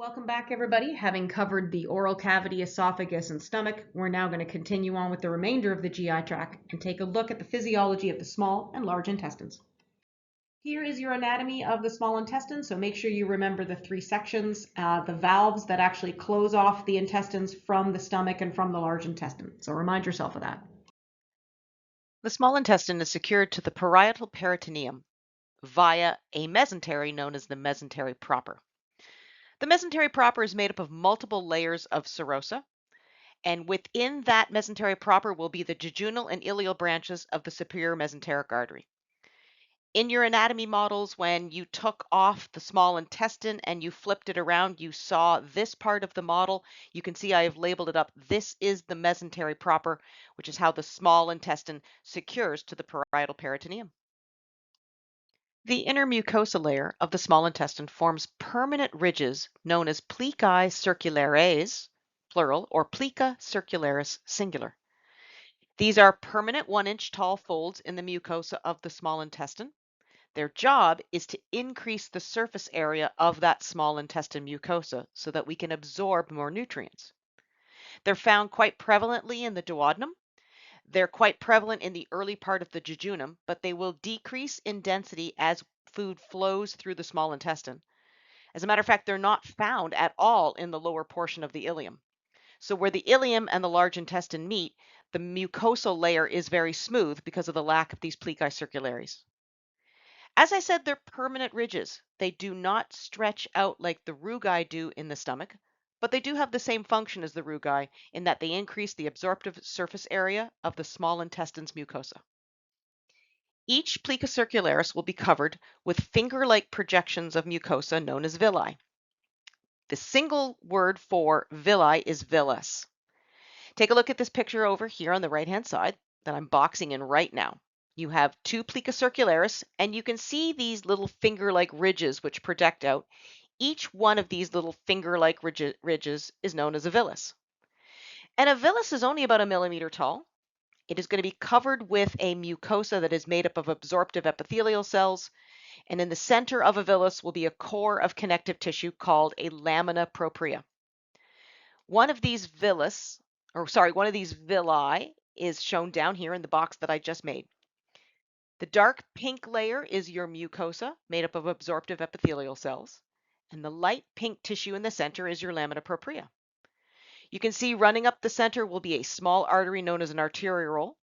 Welcome back, everybody. Having covered the oral cavity, esophagus, and stomach, we're now going to continue on with the remainder of the GI tract and take a look at the physiology of the small and large intestines. Here is your anatomy of the small intestine, so make sure you remember the three sections, the valves that actually close off the intestines from the stomach and from the large intestine. So remind yourself of that. The small intestine is secured to the parietal peritoneum via a mesentery known as the mesentery proper. The mesentery proper is made up of multiple layers of serosa, and within that mesentery proper will be the jejunal and ileal branches of the superior mesenteric artery. In your anatomy models, when you took off the small intestine and you flipped it around, you saw this part of the model. You can see I have labeled it up. This is the mesentery proper, which is how the small intestine secures to the parietal peritoneum. The inner mucosa layer of the small intestine forms permanent ridges known as plicae circulares, plural, or plica circularis, singular. These are permanent 1-inch tall folds in the mucosa of the small intestine. Their job is to increase the surface area of that small intestine mucosa so that we can absorb more nutrients. They're found quite prevalently in the duodenum. They're quite prevalent in the early part of the jejunum, but they will decrease in density as food flows through the small intestine. As a matter of fact, they're not found at all in the lower portion of the ileum. So where the ileum and the large intestine meet, the mucosal layer is very smooth because of the lack of these plicae circularis. As I said, they're permanent ridges. They do not stretch out like the rugae do in the stomach, but they do have the same function as the rugae in that they increase the absorptive surface area of the small intestine's mucosa. Each plica circularis will be covered with finger-like projections of mucosa known as villi. The single word for villi is villus. Take a look at this picture over here on the right-hand side that I'm boxing in right now. You have two plica circularis, and you can see these little finger-like ridges which project out. Each one of these little finger-like ridges is known as a villus. And a villus is only about 1 millimeter tall. It is going to be covered with a mucosa that is made up of absorptive epithelial cells, and in the center of a villus will be a core of connective tissue called a lamina propria. One of these villi is shown down here in the box that I just made. The dark pink layer is your mucosa, made up of absorptive epithelial cells, and the light pink tissue in the center is your lamina propria. You can see running up the center will be a small artery known as an arteriole.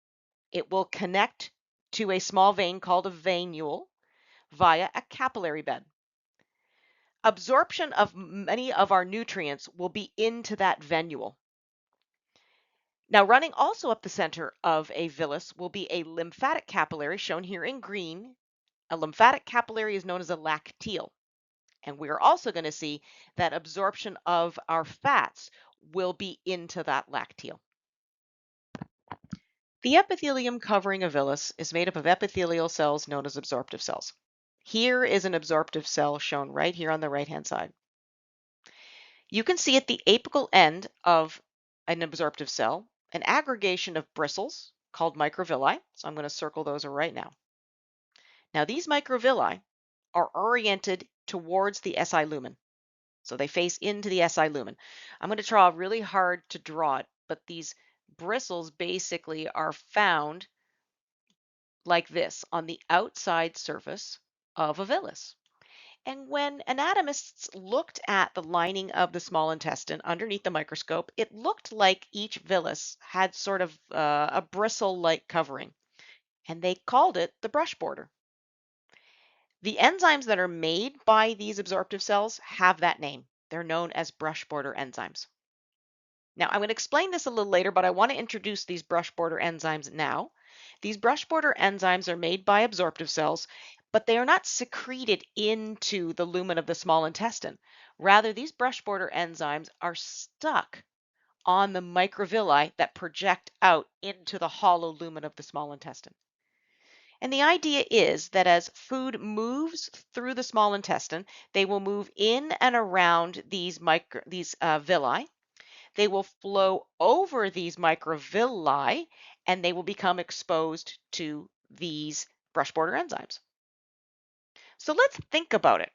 It will connect to a small vein called a venule via a capillary bed. Absorption of many of our nutrients will be into that venule. Now, running also up the center of a villus will be a lymphatic capillary, shown here in green. A lymphatic capillary is known as a lacteal. And we are also going to see that absorption of our fats will be into that lacteal. The epithelium covering a villus is made up of epithelial cells known as absorptive cells. Here is an absorptive cell shown right here on the right-hand side. You can see at the apical end of an absorptive cell an aggregation of bristles called microvilli. So I'm going to circle those right now. Now these microvilli are oriented towards the SI lumen. So they face into the SI lumen. I'm going to try really hard to draw it, but these bristles basically are found like this on the outside surface of a villus. And when anatomists looked at the lining of the small intestine underneath the microscope, it looked like each villus had sort of a bristle-like covering, and they called it the brush border. The enzymes that are made by these absorptive cells have that name. They're known as brush border enzymes. Now, I'm going to explain this a little later, but I want to introduce these brush border enzymes now. These brush border enzymes are made by absorptive cells, but they are not secreted into the lumen of the small intestine. Rather, these brush border enzymes are stuck on the microvilli that project out into the hollow lumen of the small intestine. And the idea is that as food moves through the small intestine, they will move in and around these villi. They will flow over these microvilli, and they will become exposed to these brush border enzymes. So let's think about it.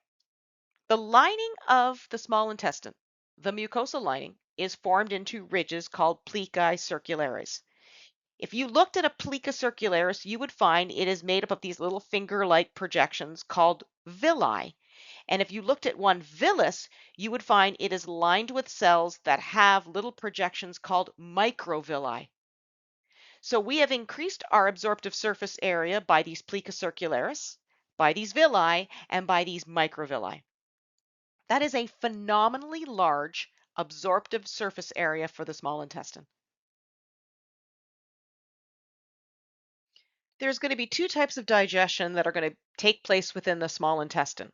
The lining of the small intestine, the mucosal lining, is formed into ridges called plicae circularis. If you looked at a plica circularis, you would find it is made up of these little finger-like projections called villi. And if you looked at one villus, you would find it is lined with cells that have little projections called microvilli. So we have increased our absorptive surface area by these plica circularis, by these villi, and by these microvilli. That is a phenomenally large absorptive surface area for the small intestine. There's going to be two types of digestion that are going to take place within the small intestine,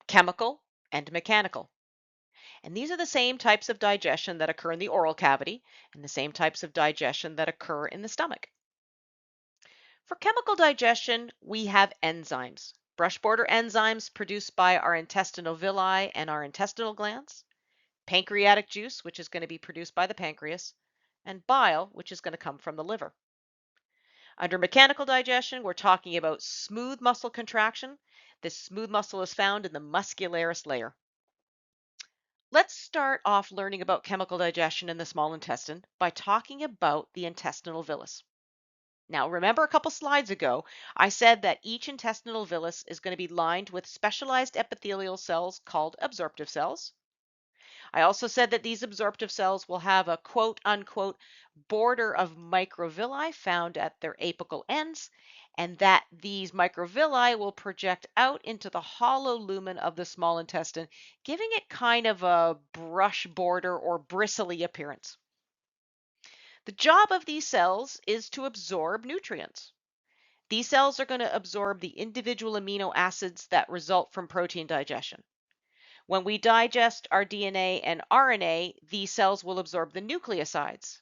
chemical and mechanical. And these are the same types of digestion that occur in the oral cavity and the same types of digestion that occur in the stomach. For chemical digestion, we have enzymes. Brush border enzymes produced by our intestinal villi and our intestinal glands, pancreatic juice, which is going to be produced by the pancreas, and bile, which is going to come from the liver. Under mechanical digestion, we're talking about smooth muscle contraction. This smooth muscle is found in the muscularis layer. Let's start off learning about chemical digestion in the small intestine by talking about the intestinal villus. Now, remember a couple slides ago, I said that each intestinal villus is going to be lined with specialized epithelial cells called absorptive cells. I also said that these absorptive cells will have a quote unquote border of microvilli found at their apical ends, and that these microvilli will project out into the hollow lumen of the small intestine, giving it kind of a brush border or bristly appearance. The job of these cells is to absorb nutrients. These cells are going to absorb the individual amino acids that result from protein digestion. When we digest our DNA and RNA, these cells will absorb the nucleosides.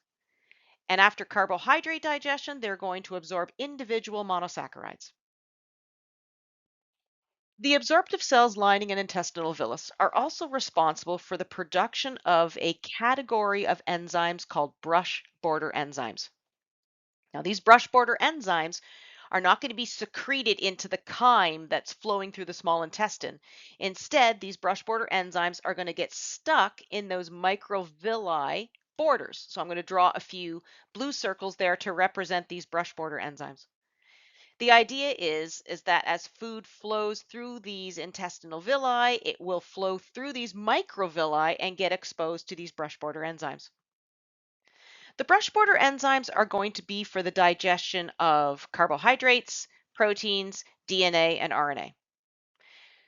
And after carbohydrate digestion, they're going to absorb individual monosaccharides. The absorptive cells lining an intestinal villus are also responsible for the production of a category of enzymes called brush border enzymes. Now, these brush border enzymes are not going to be secreted into the chyme that's flowing through the small intestine. Instead, these brush border enzymes are going to get stuck in those microvilli borders. So I'm going to draw a few blue circles there to represent these brush border enzymes. The idea is that as food flows through these intestinal villi, it will flow through these microvilli and get exposed to these brush border enzymes. The brush border enzymes are going to be for the digestion of carbohydrates, proteins, DNA, and RNA.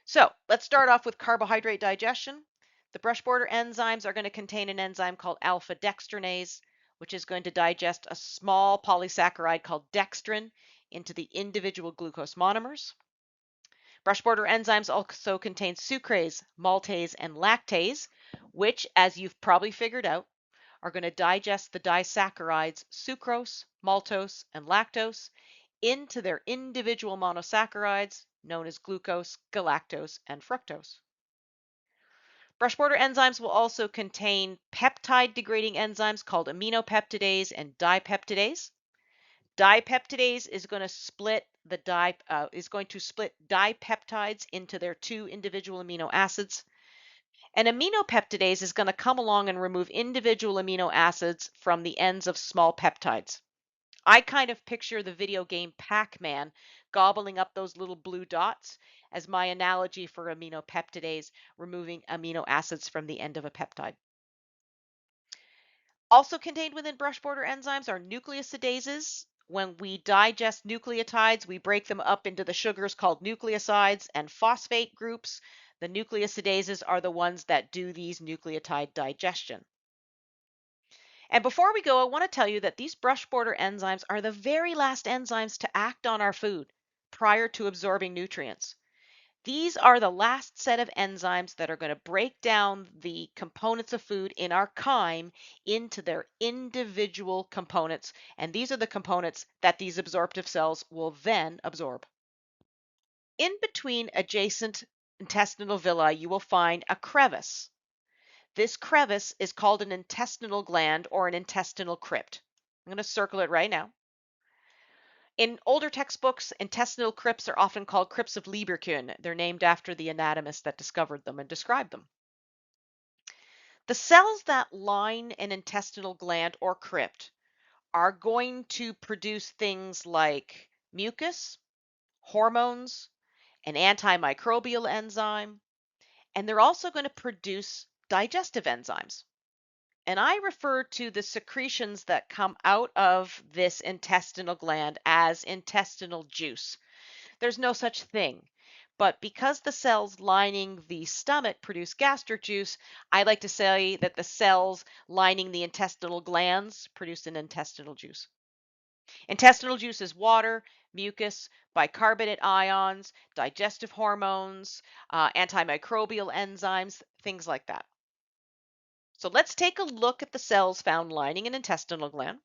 So let's start off with carbohydrate digestion. The brush border enzymes are going to contain an enzyme called alpha dextrinase, which is going to digest a small polysaccharide called dextrin into the individual glucose monomers. Brush border enzymes also contain sucrase, maltase, and lactase, which, as you've probably figured out, are going to digest the disaccharides sucrose, maltose, and lactose into their individual monosaccharides known as glucose, galactose, and fructose. Brush border enzymes will also contain peptide degrading enzymes called aminopeptidase and dipeptidase. Dipeptidase is going to split dipeptides into their two individual amino acids. And aminopeptidase is going to come along and remove individual amino acids from the ends of small peptides. I kind of picture the video game Pac-Man gobbling up those little blue dots as my analogy for aminopeptidase, removing amino acids from the end of a peptide. Also contained within brush border enzymes are nucleosidases. When we digest nucleotides, we break them up into the sugars called nucleosides and phosphate groups. The nucleosidases are the ones that do these nucleotide digestion. And before we go, I want to tell you that these brush border enzymes are the very last enzymes to act on our food prior to absorbing nutrients. These are the last set of enzymes that are going to break down the components of food in our chyme into their individual components. And these are the components that these absorptive cells will then absorb. In between adjacent intestinal villi, you will find a crevice. This crevice is called an intestinal gland or an intestinal crypt. I'm going to circle it right now. In older textbooks, intestinal crypts are often called crypts of Lieberkühn. They're named after the anatomist that discovered them and described them. The cells that line an intestinal gland or crypt are going to produce things like mucus, hormones, an antimicrobial enzyme, and they're also going to produce digestive enzymes. And I refer to the secretions that come out of this intestinal gland as intestinal juice. There's no such thing. But because the cells lining the stomach produce gastric juice, I like to say that the cells lining the intestinal glands produce an intestinal juice. Intestinal juice is water, mucus, bicarbonate ions, digestive hormones, antimicrobial enzymes, things like that. So let's take a look at the cells found lining an intestinal gland.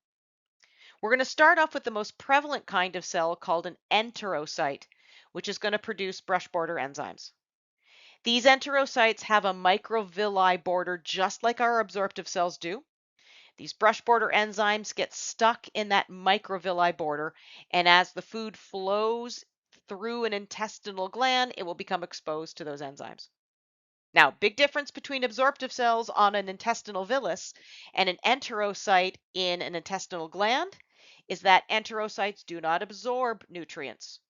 We're going to start off with the most prevalent kind of cell called an enterocyte, which is going to produce brush border enzymes. These enterocytes have a microvilli border just like our absorptive cells do. These brush border enzymes get stuck in that microvilli border, and as the food flows through an intestinal gland, it will become exposed to those enzymes. Now, big difference between absorptive cells on an intestinal villus and an enterocyte in an intestinal gland is that enterocytes do not absorb nutrients.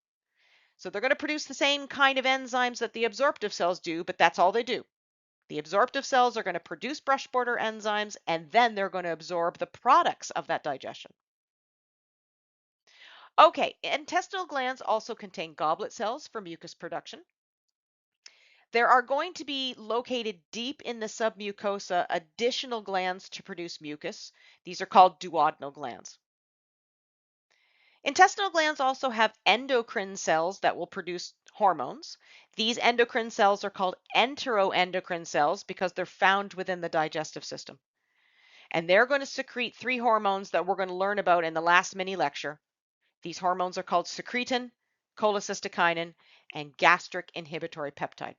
So they're going to produce the same kind of enzymes that the absorptive cells do, but that's all they do. The absorptive cells are going to produce brush border enzymes, and then they're going to absorb the products of that digestion. Okay, intestinal glands also contain goblet cells for mucus production. There are going to be located deep in the submucosa additional glands to produce mucus. These are called duodenal glands. Intestinal glands also have endocrine cells that will produce hormones. These endocrine cells are called enteroendocrine cells because they're found within the digestive system. And they're going to secrete three hormones that we're going to learn about in the last mini lecture. These hormones are called secretin, cholecystokinin, and gastric inhibitory peptide.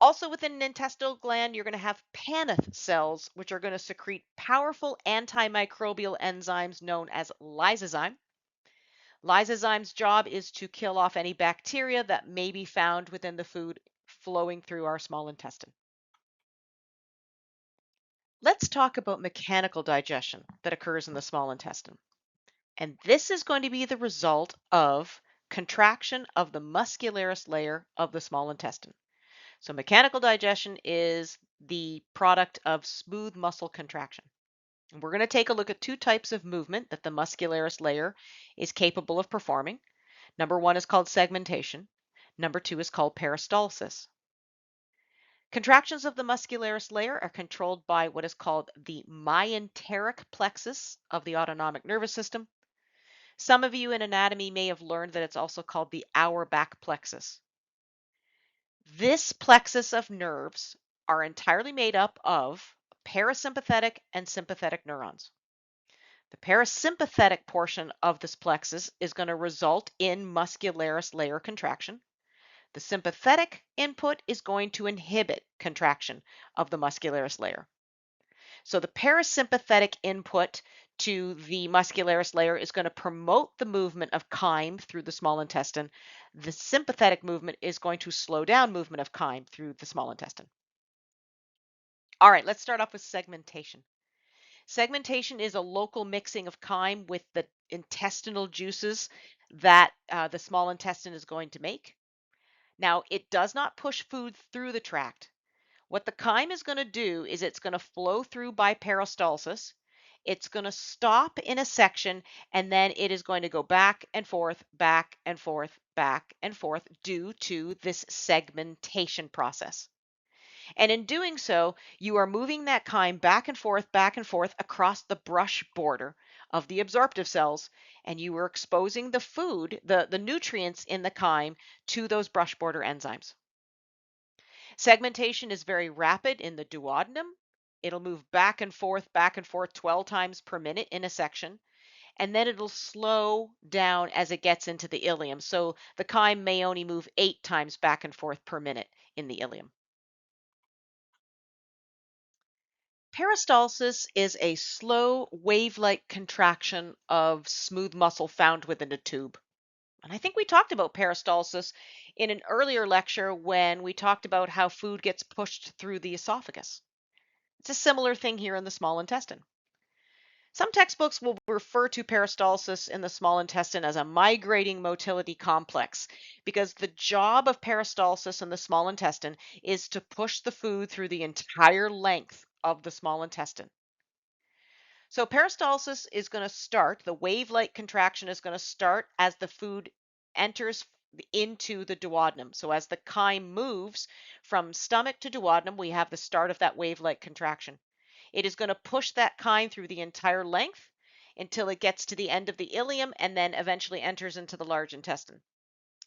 Also within an intestinal gland, you're going to have Paneth cells, which are going to secrete powerful antimicrobial enzymes known as lysozyme. Lysozyme's job is to kill off any bacteria that may be found within the food flowing through our small intestine. Let's talk about mechanical digestion that occurs in the small intestine. And this is going to be the result of contraction of the muscularis layer of the small intestine. So mechanical digestion is the product of smooth muscle contraction. And we're going to take a look at two types of movement that the muscularis layer is capable of performing. Number one is called segmentation. Number two is called peristalsis. Contractions of the muscularis layer are controlled by what is called the myenteric plexus of the autonomic nervous system. Some of you in anatomy may have learned that it's also called the Auerbach plexus. This plexus of nerves are entirely made up of parasympathetic and sympathetic neurons. The parasympathetic portion of this plexus is going to result in muscularis layer contraction. The sympathetic input is going to inhibit contraction of the muscularis layer. So the parasympathetic input to the muscularis layer is going to promote the movement of chyme through the small intestine. The sympathetic movement is going to slow down movement of chyme through the small intestine. All right, let's start off with segmentation. Segmentation is a local mixing of chyme with the intestinal juices that the small intestine is going to make. Now, it does not push food through the tract. What the chyme is going to do is it's going to flow through by peristalsis. It's going to stop in a section, and then it is going to go back and forth, back and forth, back and forth due to this segmentation process. And in doing so, you are moving that chyme back and forth across the brush border of the absorptive cells, and you are exposing the food, the nutrients in the chyme to those brush border enzymes. Segmentation is very rapid in the duodenum. It'll move back and forth 12 times per minute in a section, and then it'll slow down as it gets into the ileum. So the chyme may only move 8 times back and forth per minute in the ileum. Peristalsis is a slow wave-like contraction of smooth muscle found within a tube. And I think we talked about peristalsis in an earlier lecture when we talked about how food gets pushed through the esophagus. It's a similar thing here in the small intestine. Some textbooks will refer to peristalsis in the small intestine as a migrating motility complex because the job of peristalsis in the small intestine is to push the food through the entire length of the small intestine. So peristalsis is going to start, the wave-like contraction is going to start as the food enters into the duodenum. So as the chyme moves from stomach to duodenum, we have the start of that wave-like contraction. It is going to push that chyme through the entire length until it gets to the end of the ileum and then eventually enters into the large intestine.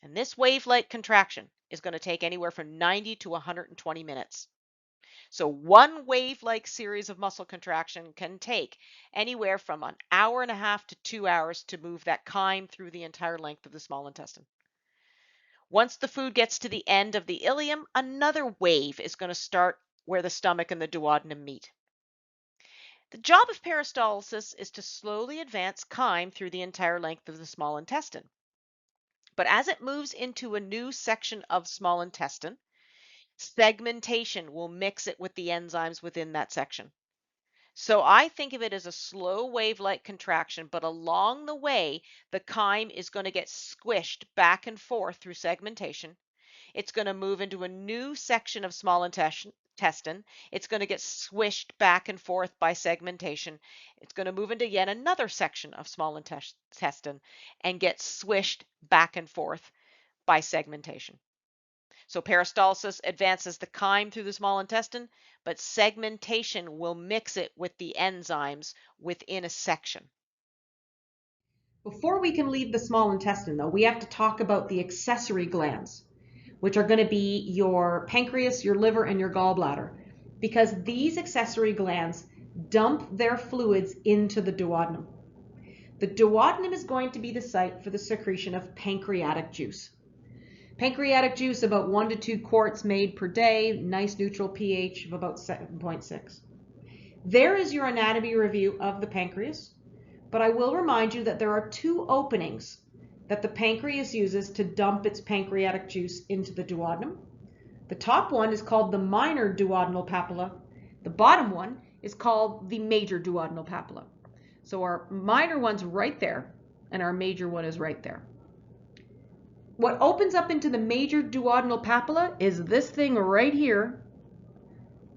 And this wave-like contraction is going to take anywhere from 90 to 120 minutes. So one wave-like series of muscle contraction can take anywhere from an hour and a half to 2 hours to move that chyme through the entire length of the small intestine. Once the food gets to the end of the ileum, another wave is going to start where the stomach and the duodenum meet. The job of peristalsis is to slowly advance chyme through the entire length of the small intestine. But as it moves into a new section of small intestine, segmentation will mix it with the enzymes within that section. So I think of it as a slow wave-like contraction, but along the way, the chyme is going to get squished back and forth through segmentation. It's going to move into a new section of small intestine. It's going to get swished back and forth by segmentation. It's going to move into yet another section of small intestine and get swished back and forth by segmentation. So peristalsis advances the chyme through the small intestine, but segmentation will mix it with the enzymes within a section. Before we can leave the small intestine, though, we have to talk about the accessory glands, which are going to be your pancreas, your liver, and your gallbladder, because these accessory glands dump their fluids into the duodenum. The duodenum is going to be the site for the secretion of pancreatic juice. Pancreatic juice, about 1 to 2 quarts made per day, nice neutral pH of about 7.6. There is your anatomy review of the pancreas, but I will remind you that there are 2 openings that the pancreas uses to dump its pancreatic juice into the duodenum. The top one is called the minor duodenal papilla. The bottom one is called the major duodenal papilla. So our minor one's right there, and our major one is right there. What opens up into the major duodenal papilla is this thing right here.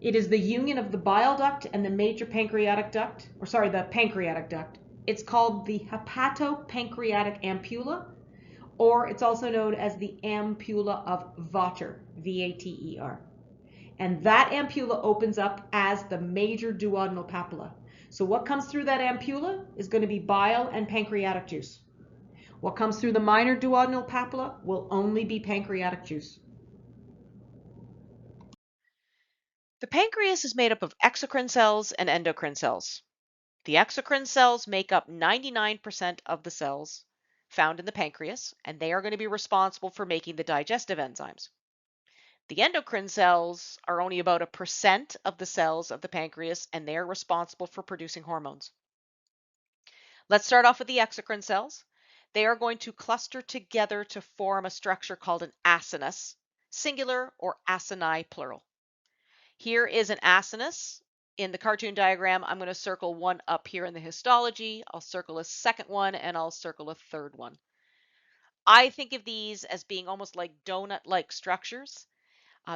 It is the union of the bile duct and the major pancreatic duct, the pancreatic duct. It's called the hepatopancreatic ampulla, or it's also known as the ampulla of Vater, V-A-T-E-R. And that ampulla opens up as the major duodenal papilla. So what comes through that ampulla is going to be bile and pancreatic juice. What comes through the minor duodenal papilla will only be pancreatic juice. The pancreas is made up of exocrine cells and endocrine cells. The exocrine cells make up 99% of the cells found in the pancreas, and they are going to be responsible for making the digestive enzymes. The endocrine cells are only about 1% of the cells of the pancreas, and they are responsible for producing hormones. Let's start off with the exocrine cells. They are going to cluster together to form a structure called an acinus, singular, or acini, plural. Here is an acinus. In the cartoon diagram, I'm going to circle one up here in the histology. I'll circle a second one, and I'll circle a third one. I think of these as being almost like donut-like structures.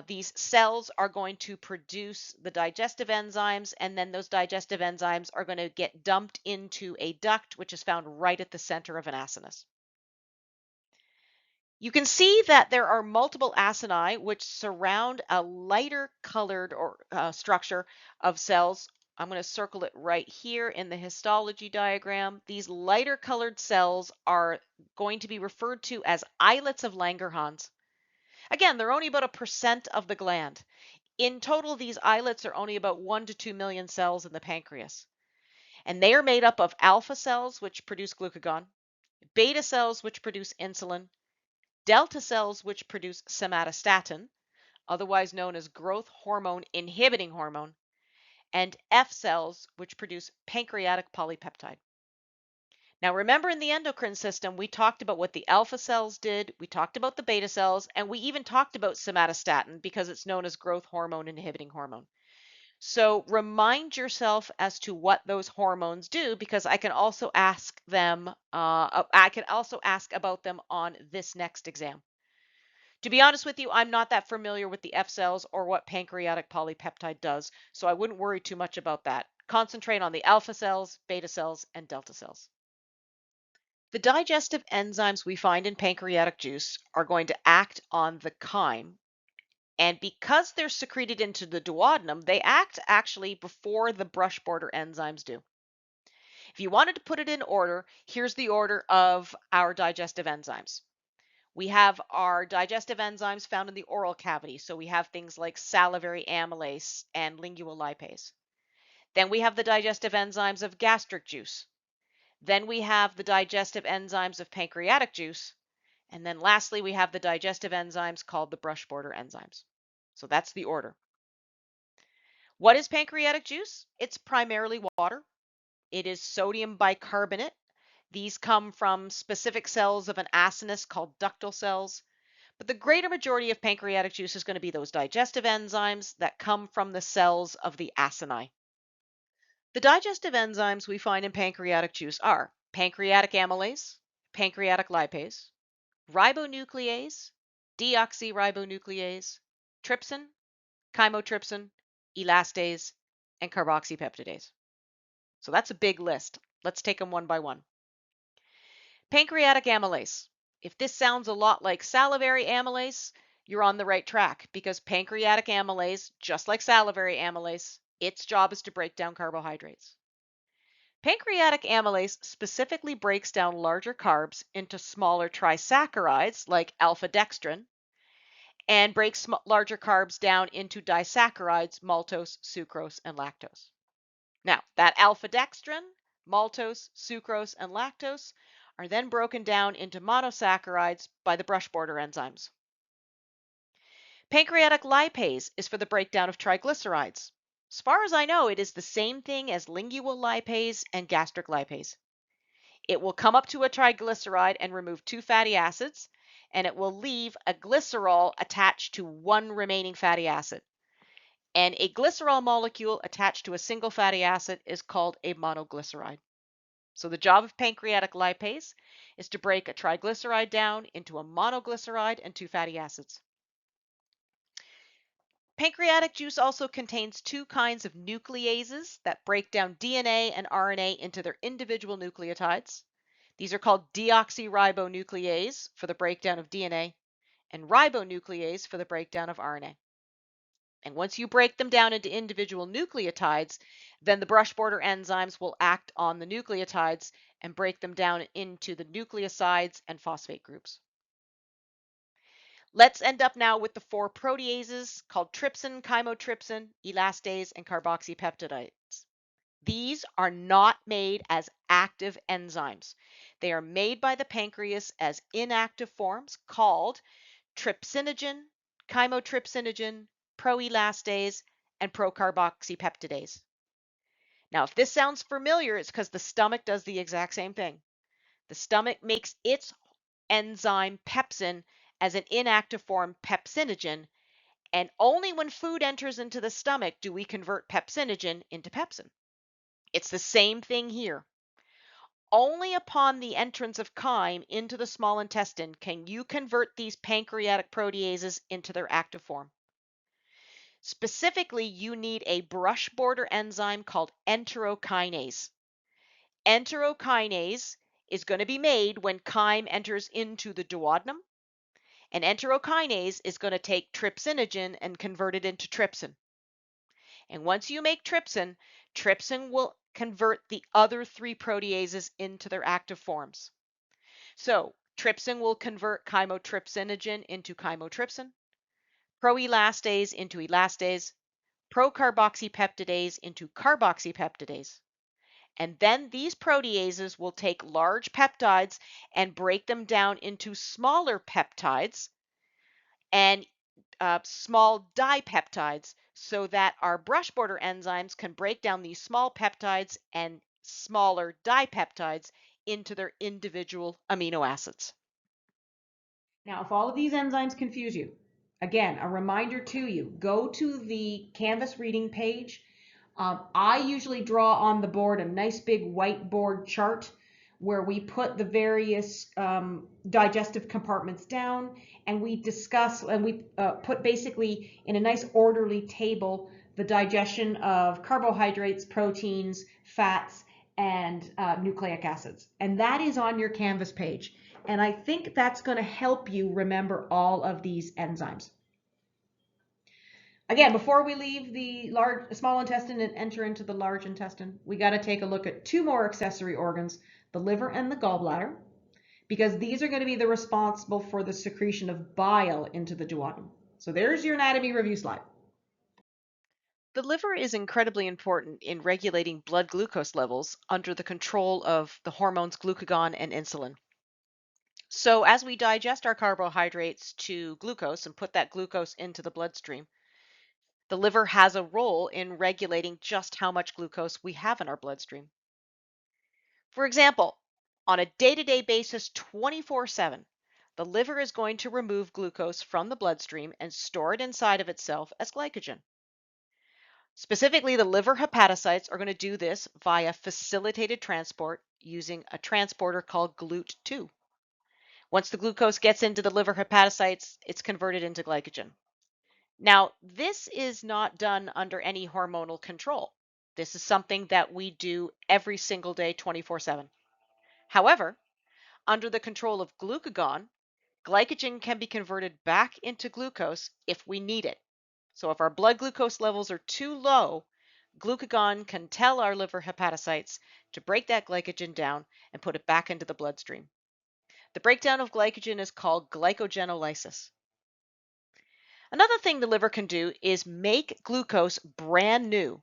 These cells are going to produce the digestive enzymes, and then those digestive enzymes are going to get dumped into a duct, which is found right at the center of an acinus. You can see that there are multiple acini which surround a lighter colored structure of cells. I'm going to circle it right here in the histology diagram. These lighter colored cells are going to be referred to as islets of Langerhans. Again, they're only about 1% of the gland. In total, these islets are only about 1 to 2 million cells in the pancreas. And they are made up of alpha cells, which produce glucagon, beta cells, which produce insulin, delta cells, which produce somatostatin, otherwise known as growth hormone inhibiting hormone, and F cells, which produce pancreatic polypeptide. Now, remember in the endocrine system, we talked about what the alpha cells did, we talked about the beta cells, and we even talked about somatostatin because it's known as growth hormone inhibiting hormone. So remind yourself as to what those hormones do, because I can also ask about them on this next exam. To be honest with you, I'm not that familiar with the F cells or what pancreatic polypeptide does, so I wouldn't worry too much about that. Concentrate on the alpha cells, beta cells, and delta cells. The digestive enzymes we find in pancreatic juice are going to act on the chyme, and because they're secreted into the duodenum, they act actually before the brush border enzymes do. If you wanted to put it in order, here's the order of our digestive enzymes. We have our digestive enzymes found in the oral cavity. So we have things like salivary amylase and lingual lipase. Then we have the digestive enzymes of gastric juice. Then we have the digestive enzymes of pancreatic juice. And then lastly, we have the digestive enzymes called the brush border enzymes. So that's the order. What is pancreatic juice? It's primarily water. It is sodium bicarbonate. These come from specific cells of an acinus called ductal cells. But the greater majority of pancreatic juice is going to be those digestive enzymes that come from the cells of the acini. The digestive enzymes we find in pancreatic juice are pancreatic amylase, pancreatic lipase, ribonuclease, deoxyribonuclease, trypsin, chymotrypsin, elastase, and carboxypeptidase. So that's a big list. Let's take them one by one. Pancreatic amylase. If this sounds a lot like salivary amylase, you're on the right track, because pancreatic amylase, just like salivary amylase, its job is to break down carbohydrates. Pancreatic amylase specifically breaks down larger carbs into smaller trisaccharides like alpha dextrin, and breaks larger carbs down into disaccharides, maltose, sucrose, and lactose. Now, that alpha dextrin, maltose, sucrose, and lactose are then broken down into monosaccharides by the brush border enzymes. Pancreatic lipase is for the breakdown of triglycerides. As far as I know, it is the same thing as lingual lipase and gastric lipase. It will come up to a triglyceride and remove 2 fatty acids, and it will leave a glycerol attached to one remaining fatty acid. And a glycerol molecule attached to a single fatty acid is called a monoglyceride. So the job of pancreatic lipase is to break a triglyceride down into a monoglyceride and 2 fatty acids. Pancreatic juice also contains 2 kinds of nucleases that break down DNA and RNA into their individual nucleotides. These are called deoxyribonuclease for the breakdown of DNA and ribonuclease for the breakdown of RNA. And once you break them down into individual nucleotides, then the brush border enzymes will act on the nucleotides and break them down into the nucleosides and phosphate groups. Let's end up now with the 4 proteases called trypsin, chymotrypsin, elastase, and carboxypeptidases. These are not made as active enzymes. They are made by the pancreas as inactive forms called trypsinogen, chymotrypsinogen, proelastase, and procarboxypeptidase. Now, if this sounds familiar, it's because the stomach does the exact same thing. The stomach makes its enzyme pepsin as an inactive form pepsinogen, and only when food enters into the stomach do we convert pepsinogen into pepsin. It's the same thing here. Only upon the entrance of chyme into the small intestine can you convert these pancreatic proteases into their active form. Specifically, you need a brush border enzyme called enterokinase. Enterokinase is going to be made when chyme enters into the duodenum, and enterokinase is going to take trypsinogen and convert it into trypsin. And once you make trypsin, trypsin will convert the other 3 proteases into their active forms. So trypsin will convert chymotrypsinogen into chymotrypsin, proelastase into elastase, procarboxypeptidase into carboxypeptidase. And then these proteases will take large peptides and break them down into smaller peptides and small dipeptides so that our brush border enzymes can break down these small peptides and smaller dipeptides into their individual amino acids. Now, if all of these enzymes confuse you, again, a reminder to you, go to the Canvas reading page. I usually draw on the board a nice big whiteboard chart where we put the various digestive compartments down, and we discuss and we put basically in a nice orderly table the digestion of carbohydrates, proteins, fats, and nucleic acids. And that is on your Canvas page. And I think that's going to help you remember all of these enzymes. Again, before we leave the small intestine and enter into the large intestine, we got to take a look at two more accessory organs, the liver and the gallbladder, because these are going to be the responsible for the secretion of bile into the duodenum. So there's your anatomy review slide. The liver is incredibly important in regulating blood glucose levels under the control of the hormones glucagon and insulin. So, as we digest our carbohydrates to glucose and put that glucose into the bloodstream, the liver has a role in regulating just how much glucose we have in our bloodstream. For example, on a day to day basis, 24/7, the liver is going to remove glucose from the bloodstream and store it inside of itself as glycogen. Specifically, the liver hepatocytes are going to do this via facilitated transport using a transporter called GLUT2. Once the glucose gets into the liver hepatocytes, it's converted into glycogen. Now, this is not done under any hormonal control. This is something that we do every single day, 24/7. However, under the control of glucagon, glycogen can be converted back into glucose if we need it. So if our blood glucose levels are too low, glucagon can tell our liver hepatocytes to break that glycogen down and put it back into the bloodstream. The breakdown of glycogen is called glycogenolysis. Another thing the liver can do is make glucose brand new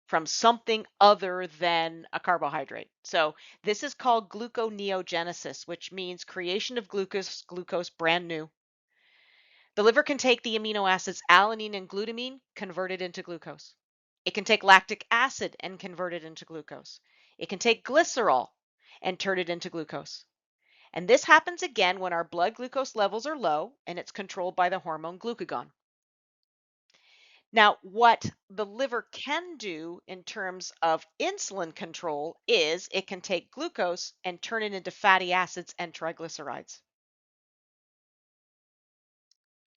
from something other than a carbohydrate. So this is called gluconeogenesis, which means creation of glucose brand new. The liver can take the amino acids alanine and glutamine, convert it into glucose. It can take lactic acid and convert it into glucose. It can take glycerol and turn it into glucose. And this happens again when our blood glucose levels are low and it's controlled by the hormone glucagon. Now, what the liver can do in terms of insulin control is it can take glucose and turn it into fatty acids and triglycerides.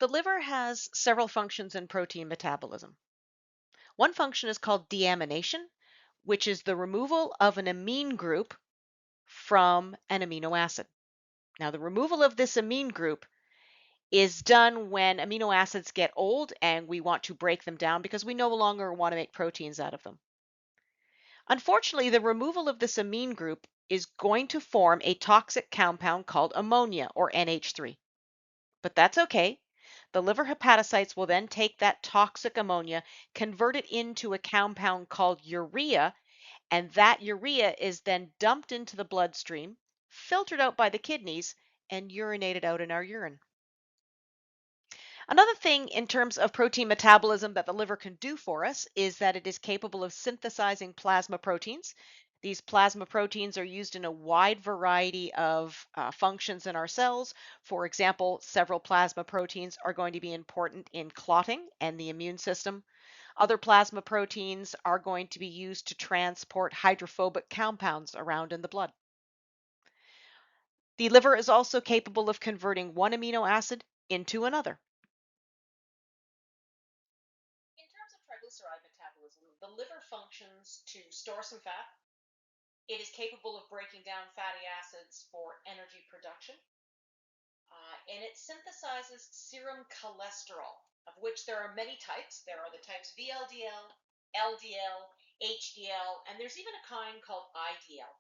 The liver has several functions in protein metabolism. One function is called deamination, which is the removal of an amine group from an amino acid. Now, the removal of this amine group is done when amino acids get old and we want to break them down because we no longer want to make proteins out of them. Unfortunately, the removal of this amine group is going to form a toxic compound called ammonia, or NH3. But that's okay. The liver hepatocytes will then take that toxic ammonia, convert it into a compound called urea, and that urea is then dumped into the bloodstream, filtered out by the kidneys, and urinated out in our urine. Another thing in terms of protein metabolism that the liver can do for us is that it is capable of synthesizing plasma proteins. These plasma proteins are used in a wide variety of functions in our cells. For example, several plasma proteins are going to be important in clotting and the immune system. Other plasma proteins are going to be used to transport hydrophobic compounds around in the blood. The liver is also capable of converting one amino acid into another. In terms of triglyceride metabolism, the liver functions to store some fat. It is capable of breaking down fatty acids for energy production. And it synthesizes serum cholesterol, of which there are many types. There are the types VLDL, LDL, HDL, and there's even a kind called IDL.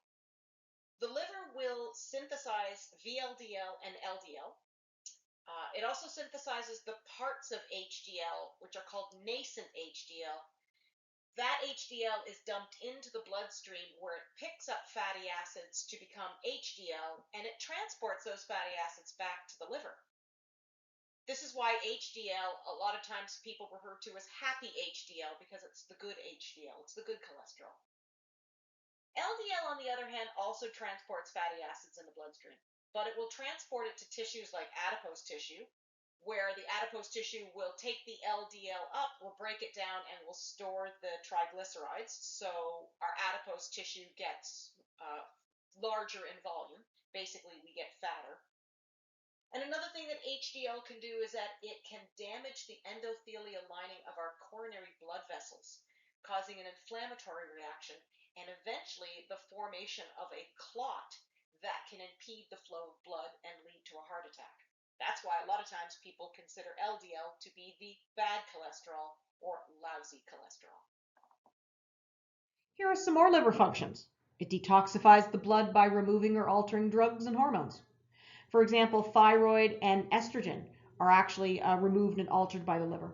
The liver will synthesize VLDL and LDL. It also synthesizes the parts of HDL, which are called nascent HDL. That HDL is dumped into the bloodstream where it picks up fatty acids to become HDL, and it transports those fatty acids back to the liver. This is why HDL, a lot of times people refer to as happy HDL because it's the good HDL, it's the good cholesterol. LDL, on the other hand, also transports fatty acids in the bloodstream, but it will transport it to tissues like adipose tissue, where the adipose tissue will take the LDL up, will break it down, and will store the triglycerides. So our adipose tissue gets larger in volume. Basically, we get fatter. And another thing that HDL can do is that it can damage the endothelial lining of our coronary blood vessels, causing an inflammatory reaction and eventually the formation of a clot that can impede the flow of blood and lead to a heart attack. That's why a lot of times people consider LDL to be the bad cholesterol or lousy cholesterol. Here are some more liver functions. It detoxifies the blood by removing or altering drugs and hormones. For example, thyroid and estrogen are actually removed and altered by the liver.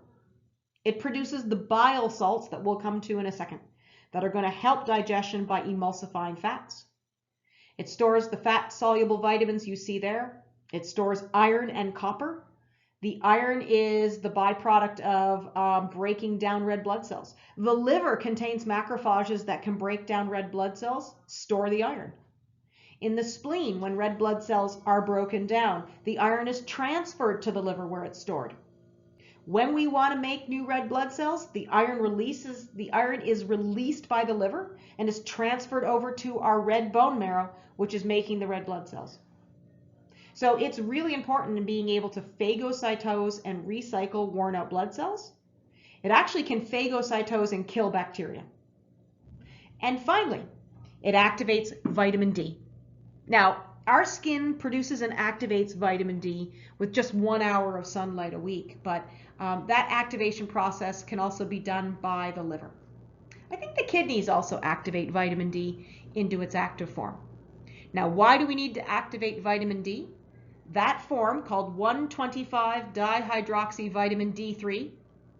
It produces the bile salts that we'll come to in a second that are going to help digestion by emulsifying fats. It stores the fat-soluble vitamins you see there. It stores iron and copper. The iron is the byproduct of breaking down red blood cells. The liver contains macrophages that can break down red blood cells, store the iron. In the spleen, when red blood cells are broken down, the iron is transferred to the liver where it's stored. When we want to make new red blood cells, the iron is released by the liver and is transferred over to our red bone marrow, which is making the red blood cells. So it's really important in being able to phagocytose and recycle worn out blood cells. It actually can phagocytose and kill bacteria. And finally, it activates vitamin D. Now, our skin produces and activates vitamin D with just 1 hour of sunlight a week, but that activation process can also be done by the liver. I think the kidneys also activate vitamin D into its active form. Now, why do we need to activate vitamin D? That form, called 1,25-dihydroxyvitamin D3,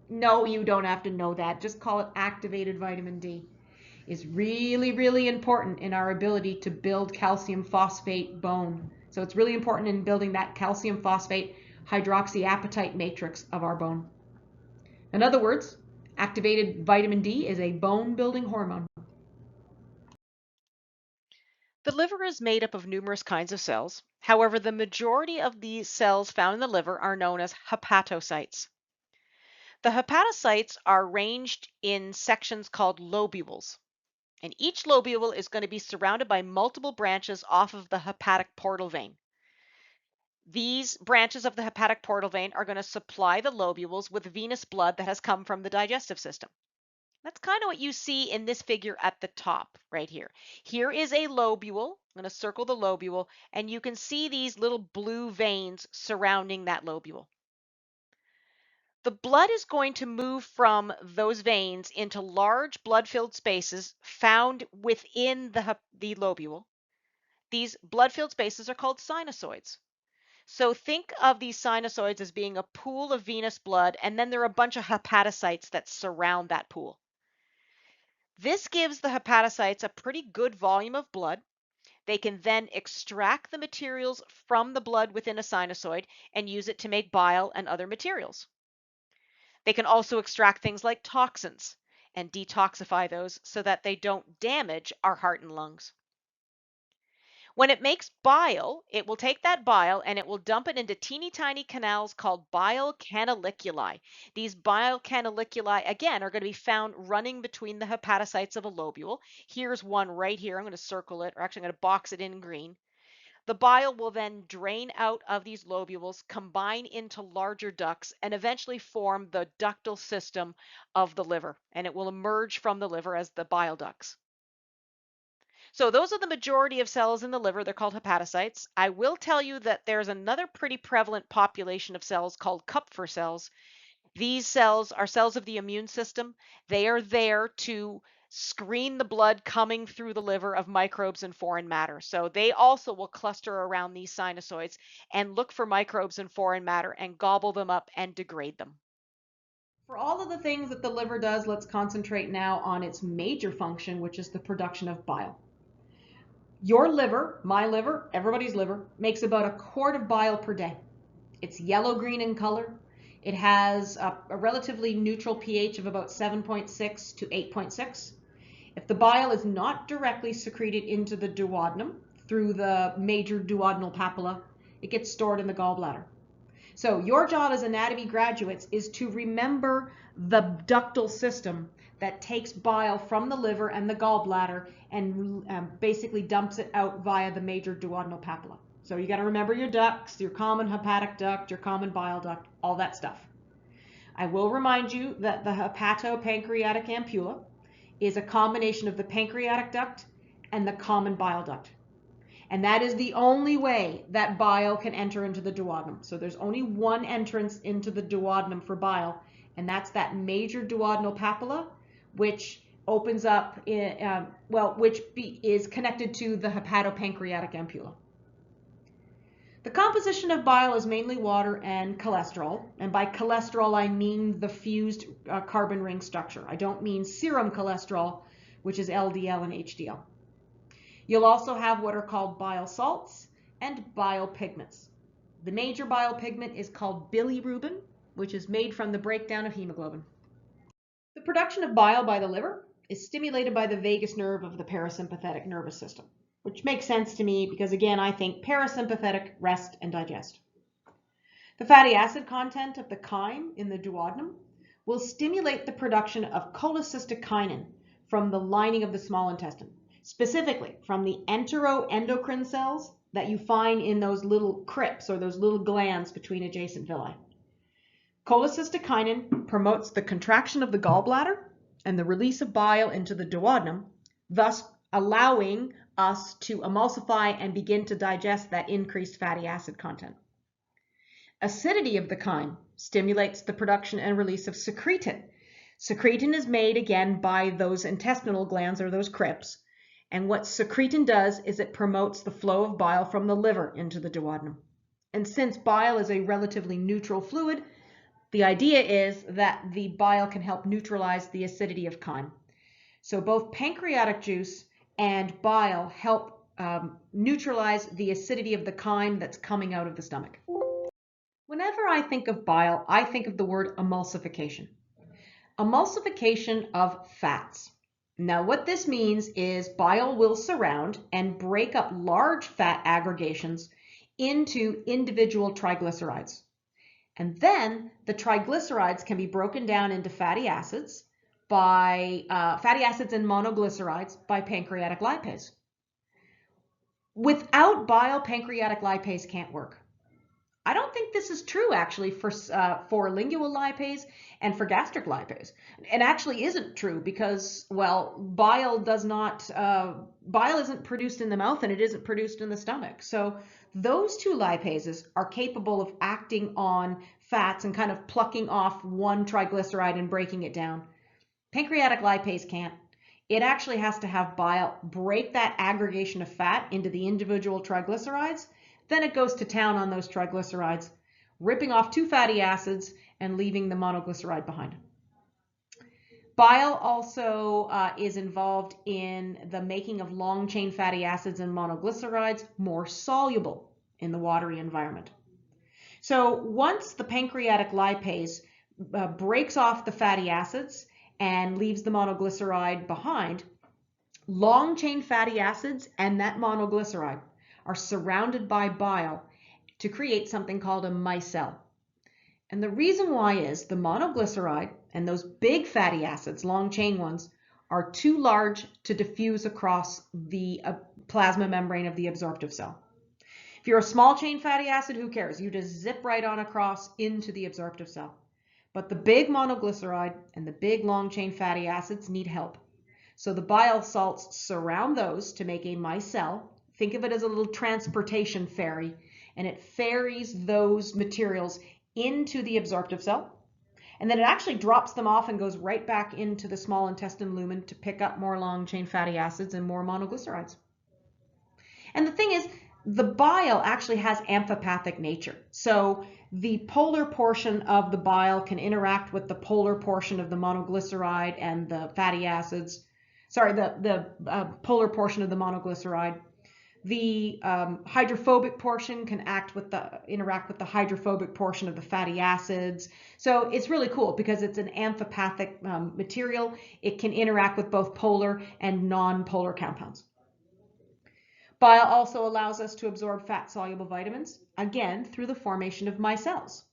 no, you don't have to know that, just call it activated vitamin D, is really, really important in our ability to build calcium phosphate bone. So it's really important in building that calcium phosphate hydroxyapatite matrix of our bone. In other words, activated vitamin D is a bone building hormone. The liver is made up of numerous kinds of cells. However, the majority of the cells found in the liver are known as hepatocytes. The hepatocytes are arranged in sections called lobules. And each lobule is going to be surrounded by multiple branches off of the hepatic portal vein. These branches of the hepatic portal vein are going to supply the lobules with venous blood that has come from the digestive system. That's kind of what you see in this figure at the top right here. Here is a lobule. I'm going to circle the lobule, and you can see these little blue veins surrounding that lobule. The blood is going to move from those veins into large blood-filled spaces found within the lobule. These blood-filled spaces are called sinusoids. So think of these sinusoids as being a pool of venous blood, and then there are a bunch of hepatocytes that surround that pool. This gives the hepatocytes a pretty good volume of blood. They can then extract the materials from the blood within a sinusoid and use it to make bile and other materials. They can also extract things like toxins and detoxify those so that they don't damage our heart and lungs. When it makes bile, it will take that bile and it will dump it into teeny tiny canals called bile canaliculi. These bile canaliculi, again, are going to be found running between the hepatocytes of a lobule. Here's one right here. I'm going to circle it, or actually I'm going to box it in green. The bile will then drain out of these lobules, combine into larger ducts, and eventually form the ductal system of the liver, and it will emerge from the liver as the bile ducts. So those are the majority of cells in the liver. They're called hepatocytes. I will tell you that there's another pretty prevalent population of cells called Kupffer cells. These cells are cells of the immune system. They are there to screen the blood coming through the liver of microbes and foreign matter. So they also will cluster around these sinusoids and look for microbes and foreign matter and gobble them up and degrade them. For all of the things that the liver does, let's concentrate now on its major function, which is the production of bile. Your liver, my liver, everybody's liver, makes about 1 quart of bile per day. It's yellow-green in color. It has a relatively neutral pH of about 7.6 to 8.6. If the bile is not directly secreted into the duodenum through the major duodenal papilla, it gets stored in the gallbladder. So your job as anatomy graduates is to remember the ductal system that takes bile from the liver and the gallbladder and basically dumps it out via the major duodenal papilla. So you got to remember your ducts, your common hepatic duct, your common bile duct, all that stuff. I will remind you that the hepatopancreatic ampulla is a combination of the pancreatic duct and the common bile duct. And that is the only way that bile can enter into the duodenum. So there's only one entrance into the duodenum for bile, and that's that major duodenal papilla, which opens up, is connected to the hepatopancreatic ampulla. The composition of bile is mainly water and cholesterol, and by cholesterol I mean the fused carbon ring structure. I don't mean serum cholesterol, which is LDL and HDL. You'll also have what are called bile salts and bile pigments. The major bile pigment is called bilirubin, which is made from the breakdown of hemoglobin. The production of bile by the liver is stimulated by the vagus nerve of the parasympathetic nervous system, which makes sense to me because, again, I think parasympathetic, rest and digest. The fatty acid content of the chyme in the duodenum will stimulate the production of cholecystokinin from the lining of the small intestine, specifically from the enteroendocrine cells that you find in those little crypts or those little glands between adjacent villi. Cholecystokinin promotes the contraction of the gallbladder and the release of bile into the duodenum, thus allowing us to emulsify and begin to digest that increased fatty acid content. Acidity of the chyme stimulates the production and release of secretin. Secretin is made again by those intestinal glands or those crypts, and what secretin does is it promotes the flow of bile from the liver into the duodenum. And since bile is a relatively neutral fluid, the idea is that the bile can help neutralize the acidity of chyme. So both pancreatic juice and bile help neutralize the acidity of the chyme that's coming out of the stomach. Whenever I think of bile, I think of the word emulsification. Emulsification of fats. Now what this means is bile will surround and break up large fat aggregations into individual triglycerides. And then the triglycerides can be broken down into fatty acids by fatty acids and monoglycerides by pancreatic lipase. Without bile, pancreatic lipase can't work. I don't think this is true actually for lingual lipase and for gastric lipase. It actually isn't true because, well, bile isn't produced in the mouth and it isn't produced in the stomach. So those two lipases are capable of acting on fats and kind of plucking off one triglyceride and breaking it down. Pancreatic lipase can't. It actually has to have bile break that aggregation of fat into the individual triglycerides. Then it goes to town on those triglycerides, ripping off two fatty acids and leaving the monoglyceride behind. Bile also is involved in the making of long-chain fatty acids and monoglycerides more soluble in the watery environment. So once the pancreatic lipase breaks off the fatty acids and leaves the monoglyceride behind, long-chain fatty acids and that monoglyceride are surrounded by bile to create something called a micelle. And the reason why is the monoglyceride and those big fatty acids, long-chain ones, are too large to diffuse across the plasma membrane of the absorptive cell. If you're a small-chain fatty acid, who cares? You just zip right on across into the absorptive cell. But the big monoglyceride and the big long-chain fatty acids need help. So the bile salts surround those to make a micelle. Think of it as a little transportation ferry, and it ferries those materials into the absorptive cell, and then it actually drops them off and goes right back into the small intestine lumen to pick up more long-chain fatty acids and more monoglycerides. And the thing is, the bile actually has amphipathic nature. So the polar portion of the bile can interact with the polar portion of the monoglyceride and the fatty acids. Sorry, the polar portion of the monoglyceride. The hydrophobic portion can interact with the hydrophobic portion of the fatty acids. So it's really cool because it's an amphipathic material. It can interact with both polar and non-polar compounds. Bile also allows us to absorb fat-soluble vitamins, again, through the formation of micelles.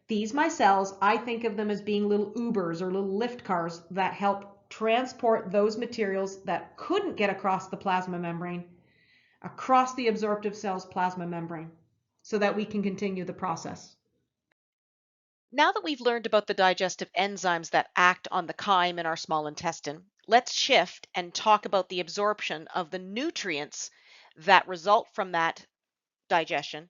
These micelles, I think of them as being little Ubers or little lift cars that help transport those materials that couldn't get across the plasma membrane across the absorptive cell's plasma membrane so that we can continue the process. Now that we've learned about the digestive enzymes that act on the chyme in our small intestine, let's shift and talk about the absorption of the nutrients that result from that digestion.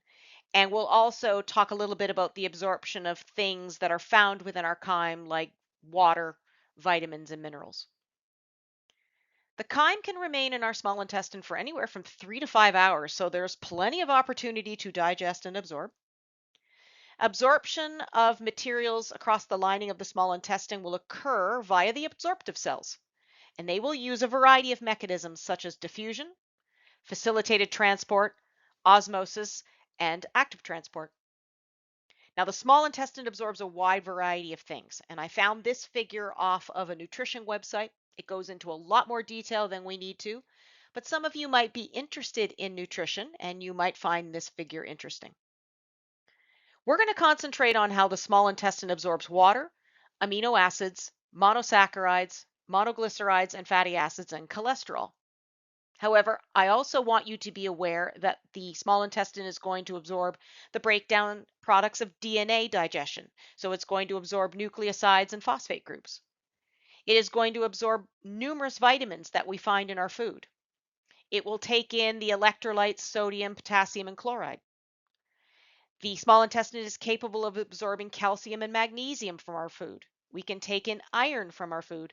And we'll also talk a little bit about the absorption of things that are found within our chyme, like water, vitamins, and minerals. The chyme can remain in our small intestine for anywhere from 3 to 5 hours, so there's plenty of opportunity to digest and absorb. Absorption of materials across the lining of the small intestine will occur via the absorptive cells, and they will use a variety of mechanisms such as diffusion, facilitated transport, osmosis, and active transport. Now, the small intestine absorbs a wide variety of things, and I found this figure off of a nutrition website. It goes into a lot more detail than we need to, but some of you might be interested in nutrition and you might find this figure interesting. We're going to concentrate on how the small intestine absorbs water, amino acids, monosaccharides, monoglycerides, and fatty acids, and cholesterol. However, I also want you to be aware that the small intestine is going to absorb the breakdown products of DNA digestion. So it's going to absorb nucleosides and phosphate groups. It is going to absorb numerous vitamins that we find in our food. It will take in the electrolytes, sodium, potassium, and chloride. The small intestine is capable of absorbing calcium and magnesium from our food. We can take in iron from our food,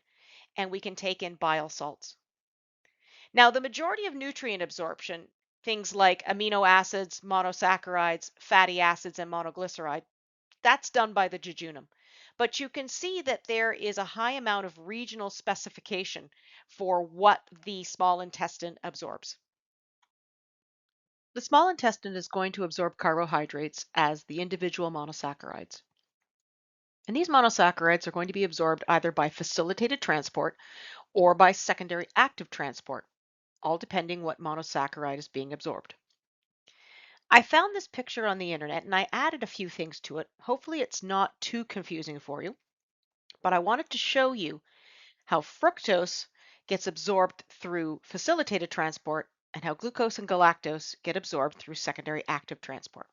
and we can take in bile salts. Now, the majority of nutrient absorption, things like amino acids, monosaccharides, fatty acids, and monoglyceride, that's done by the jejunum. But you can see that there is a high amount of regional specification for what the small intestine absorbs. The small intestine is going to absorb carbohydrates as the individual monosaccharides. And these monosaccharides are going to be absorbed either by facilitated transport or by secondary active transport, all depending what monosaccharide is being absorbed. I found this picture on the internet and I added a few things to it. Hopefully it's not too confusing for you, but I wanted to show you how fructose gets absorbed through facilitated transport and how glucose and galactose get absorbed through secondary active transport.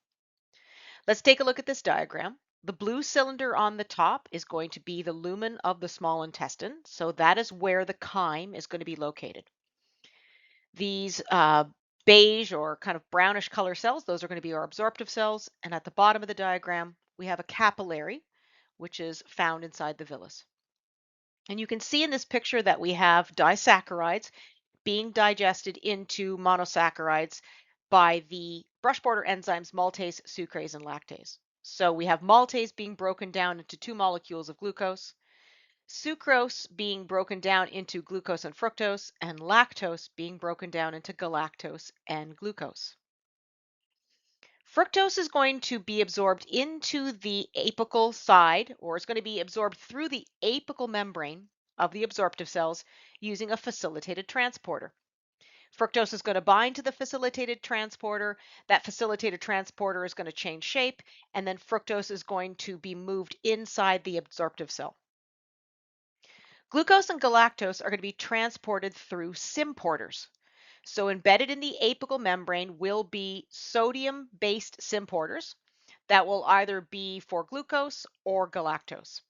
Let's take a look at this diagram. The blue cylinder on the top is going to be the lumen of the small intestine, so that is where the chyme is going to be located. These beige or kind of brownish color cells, those are going to be our absorptive cells. And at the bottom of the diagram, we have a capillary, which is found inside the villus. And you can see in this picture that we have disaccharides being digested into monosaccharides by the brush border enzymes maltase, sucrase, and lactase. So we have maltase being broken down into 2 molecules of glucose, sucrose being broken down into glucose and fructose, and lactose being broken down into galactose and glucose. Fructose is going to be absorbed into the apical side, or it's going to be absorbed through the apical membrane of the absorptive cells using a facilitated transporter. Fructose is going to bind to the facilitated transporter. That facilitated transporter is going to change shape, and then fructose is going to be moved inside the absorptive cell. Glucose and galactose are going to be transported through symporters. So embedded in the apical membrane will be sodium-based symporters that will either be for glucose or galactose.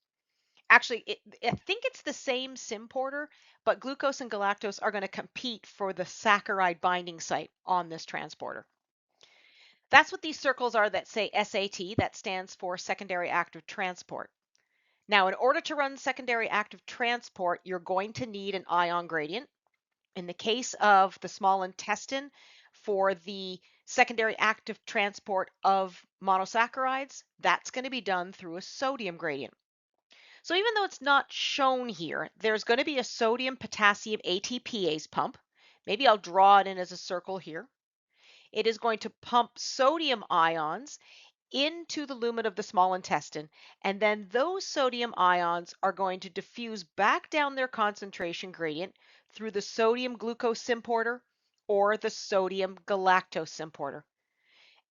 Actually, I think it's the same symporter, but glucose and galactose are going to compete for the saccharide binding site on this transporter. That's what these circles are that say SAT, that stands for secondary active transport. Now, in order to run secondary active transport, you're going to need an ion gradient. In the case of the small intestine, for the secondary active transport of monosaccharides, that's going to be done through a sodium gradient. So even though it's not shown here, there's going to be a sodium potassium ATPase pump. Maybe I'll draw it in as a circle here. It is going to pump sodium ions into the lumen of the small intestine, and then those sodium ions are going to diffuse back down their concentration gradient through the sodium glucose symporter or the sodium galactose symporter.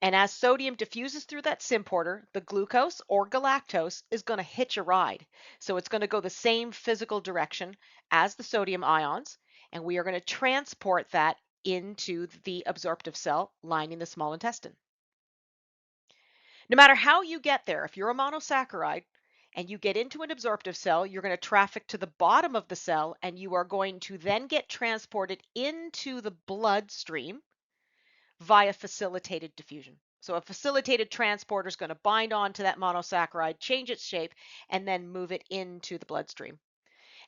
And as sodium diffuses through that symporter, the glucose or galactose is going to hitch a ride. So it's going to go the same physical direction as the sodium ions, and we are going to transport that into the absorptive cell lining the small intestine. No matter how you get there, if you're a monosaccharide and you get into an absorptive cell, you're going to traffic to the bottom of the cell and you are going to then get transported into the bloodstream via facilitated diffusion. So a facilitated transporter is going to bind onto that monosaccharide, change its shape, and then move it into the bloodstream.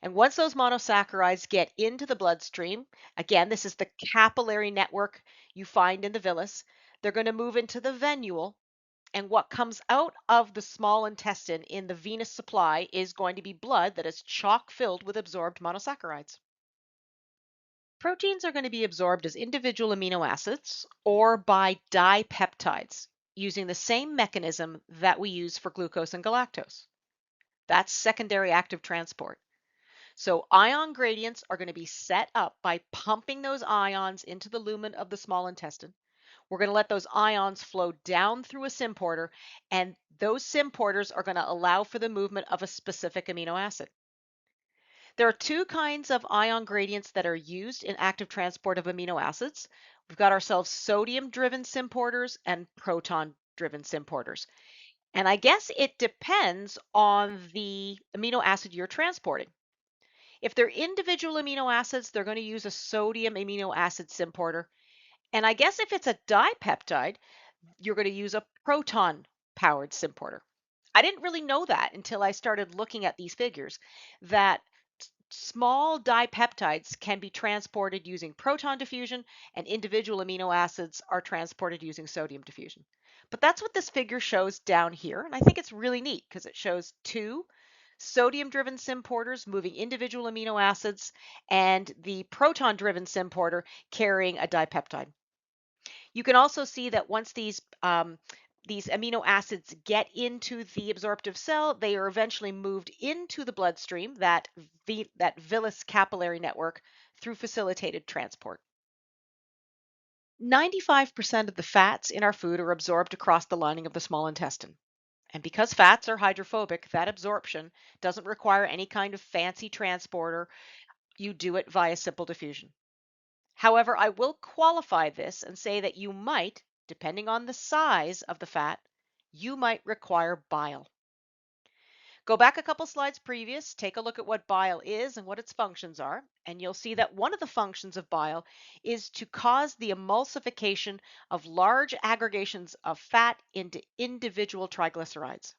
And once those monosaccharides get into the bloodstream, again, this is the capillary network you find in the villus, they're going to move into the venule. And what comes out of the small intestine in the venous supply is going to be blood that is chock filled with absorbed monosaccharides. Proteins are going to be absorbed as individual amino acids or by dipeptides using the same mechanism that we use for glucose and galactose. That's secondary active transport. So ion gradients are going to be set up by pumping those ions into the lumen of the small intestine. We're going to let those ions flow down through a symporter, and those symporters are going to allow for the movement of a specific amino acid. There are two kinds of ion gradients that are used in active transport of amino acids. We've got ourselves sodium-driven symporters and proton-driven symporters. And I guess it depends on the amino acid you're transporting. If they're individual amino acids, they're going to use a sodium amino acid symporter. And I guess if it's a dipeptide, you're going to use a proton-powered symporter. I didn't really know that until I started looking at these figures, that small dipeptides can be transported using proton diffusion and individual amino acids are transported using sodium diffusion. But that's what this figure shows down here. And I think it's really neat because it shows two sodium-driven symporters moving individual amino acids and the proton-driven symporter carrying a dipeptide. You can also see that once these amino acids get into the absorptive cell, they are eventually moved into the bloodstream, that villus capillary network, through facilitated transport. 95% of the fats in our food are absorbed across the lining of the small intestine. And because fats are hydrophobic, that absorption doesn't require any kind of fancy transporter. You do it via simple diffusion. However, I will qualify this and say that you might, depending on the size of the fat, you might require bile. Go back a couple slides previous, take a look at what bile is and what its functions are, and you'll see that one of the functions of bile is to cause the emulsification of large aggregations of fat into individual triglycerides.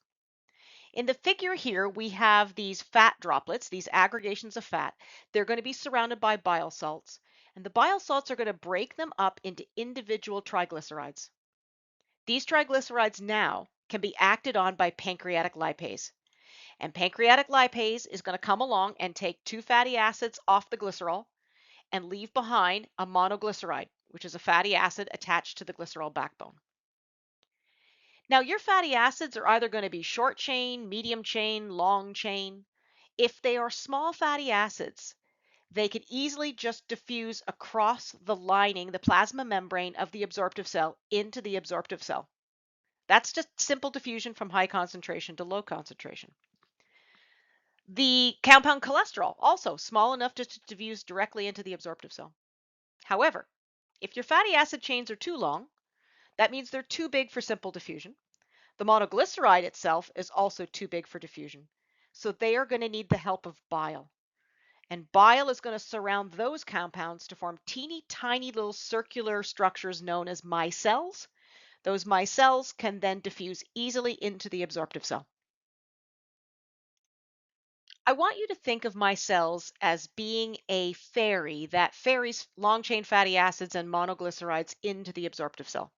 In the figure here, we have these fat droplets, these aggregations of fat. They're going to be surrounded by bile salts, and the bile salts are going to break them up into individual triglycerides. These triglycerides now can be acted on by pancreatic lipase. And pancreatic lipase is going to come along and take two fatty acids off the glycerol and leave behind a monoglyceride, which is a fatty acid attached to the glycerol backbone. Now, your fatty acids are either going to be short chain, medium chain, long chain. If they are small fatty acids, they can easily just diffuse across the lining, the plasma membrane of the absorptive cell into the absorptive cell. That's just simple diffusion from high concentration to low concentration. The compound cholesterol, also small enough to diffuse directly into the absorptive cell. However, if your fatty acid chains are too long, that means they're too big for simple diffusion. The monoglyceride itself is also too big for diffusion. So they are going to need the help of bile. And bile is going to surround those compounds to form teeny tiny little circular structures known as micelles. Those micelles can then diffuse easily into the absorptive cell. I want you to think of micelles as being a ferry that ferries long chain fatty acids and monoglycerides into the absorptive cell.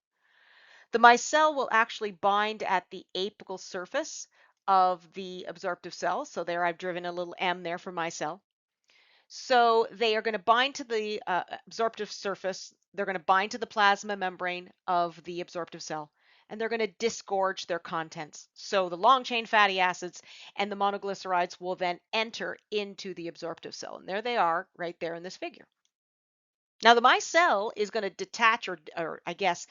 The micelle will actually bind at the apical surface of the absorptive cell. So there I've driven a little M there for micelle. So they are going to bind to the absorptive surface. They're going to bind to the plasma membrane of the absorptive cell, and they're going to disgorge their contents. So the long chain fatty acids and the monoglycerides will then enter into the absorptive cell. And there they are right there in this figure. Now the micelle is going to detach or I guess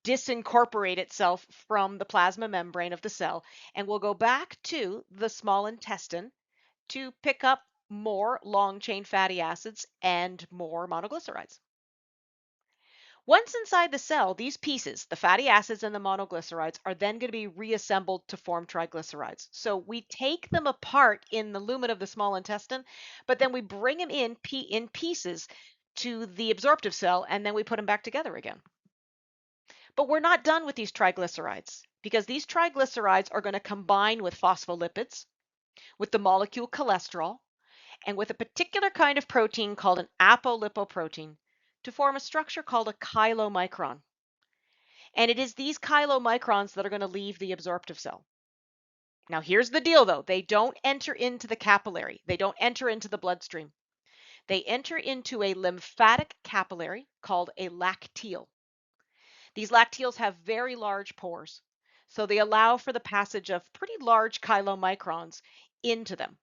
disincorporate itself from the plasma membrane of the cell and will go back to the small intestine to pick up more long chain fatty acids and more monoglycerides. Once inside the cell, these pieces, the fatty acids and the monoglycerides, are then going to be reassembled to form triglycerides. So we take them apart in the lumen of the small intestine, but then we bring them in pieces to the absorptive cell, and then we put them back together again. But we're not done with these triglycerides, because these triglycerides are going to combine with phospholipids, with the molecule cholesterol, and with a particular kind of protein called an apolipoprotein to form a structure called a chylomicron. And it is these chylomicrons that are going to leave the absorptive cell. Now, here's the deal though. They don't enter into the capillary. They don't enter into the bloodstream. They enter into a lymphatic capillary called a lacteal. These lacteals have very large pores, so they allow for the passage of pretty large chylomicrons into them.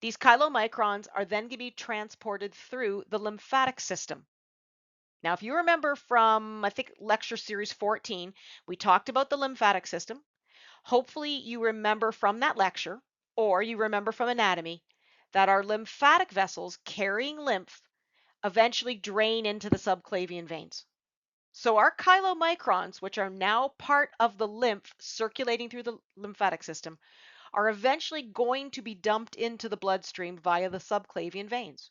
These chylomicrons are then going to be transported through the lymphatic system. Now, if you remember from, I think, lecture series 14, we talked about the lymphatic system. Hopefully you remember from that lecture, or you remember from anatomy, that our lymphatic vessels carrying lymph eventually drain into the subclavian veins. So our chylomicrons, which are now part of the lymph circulating through the lymphatic system, are eventually going to be dumped into the bloodstream via the subclavian veins.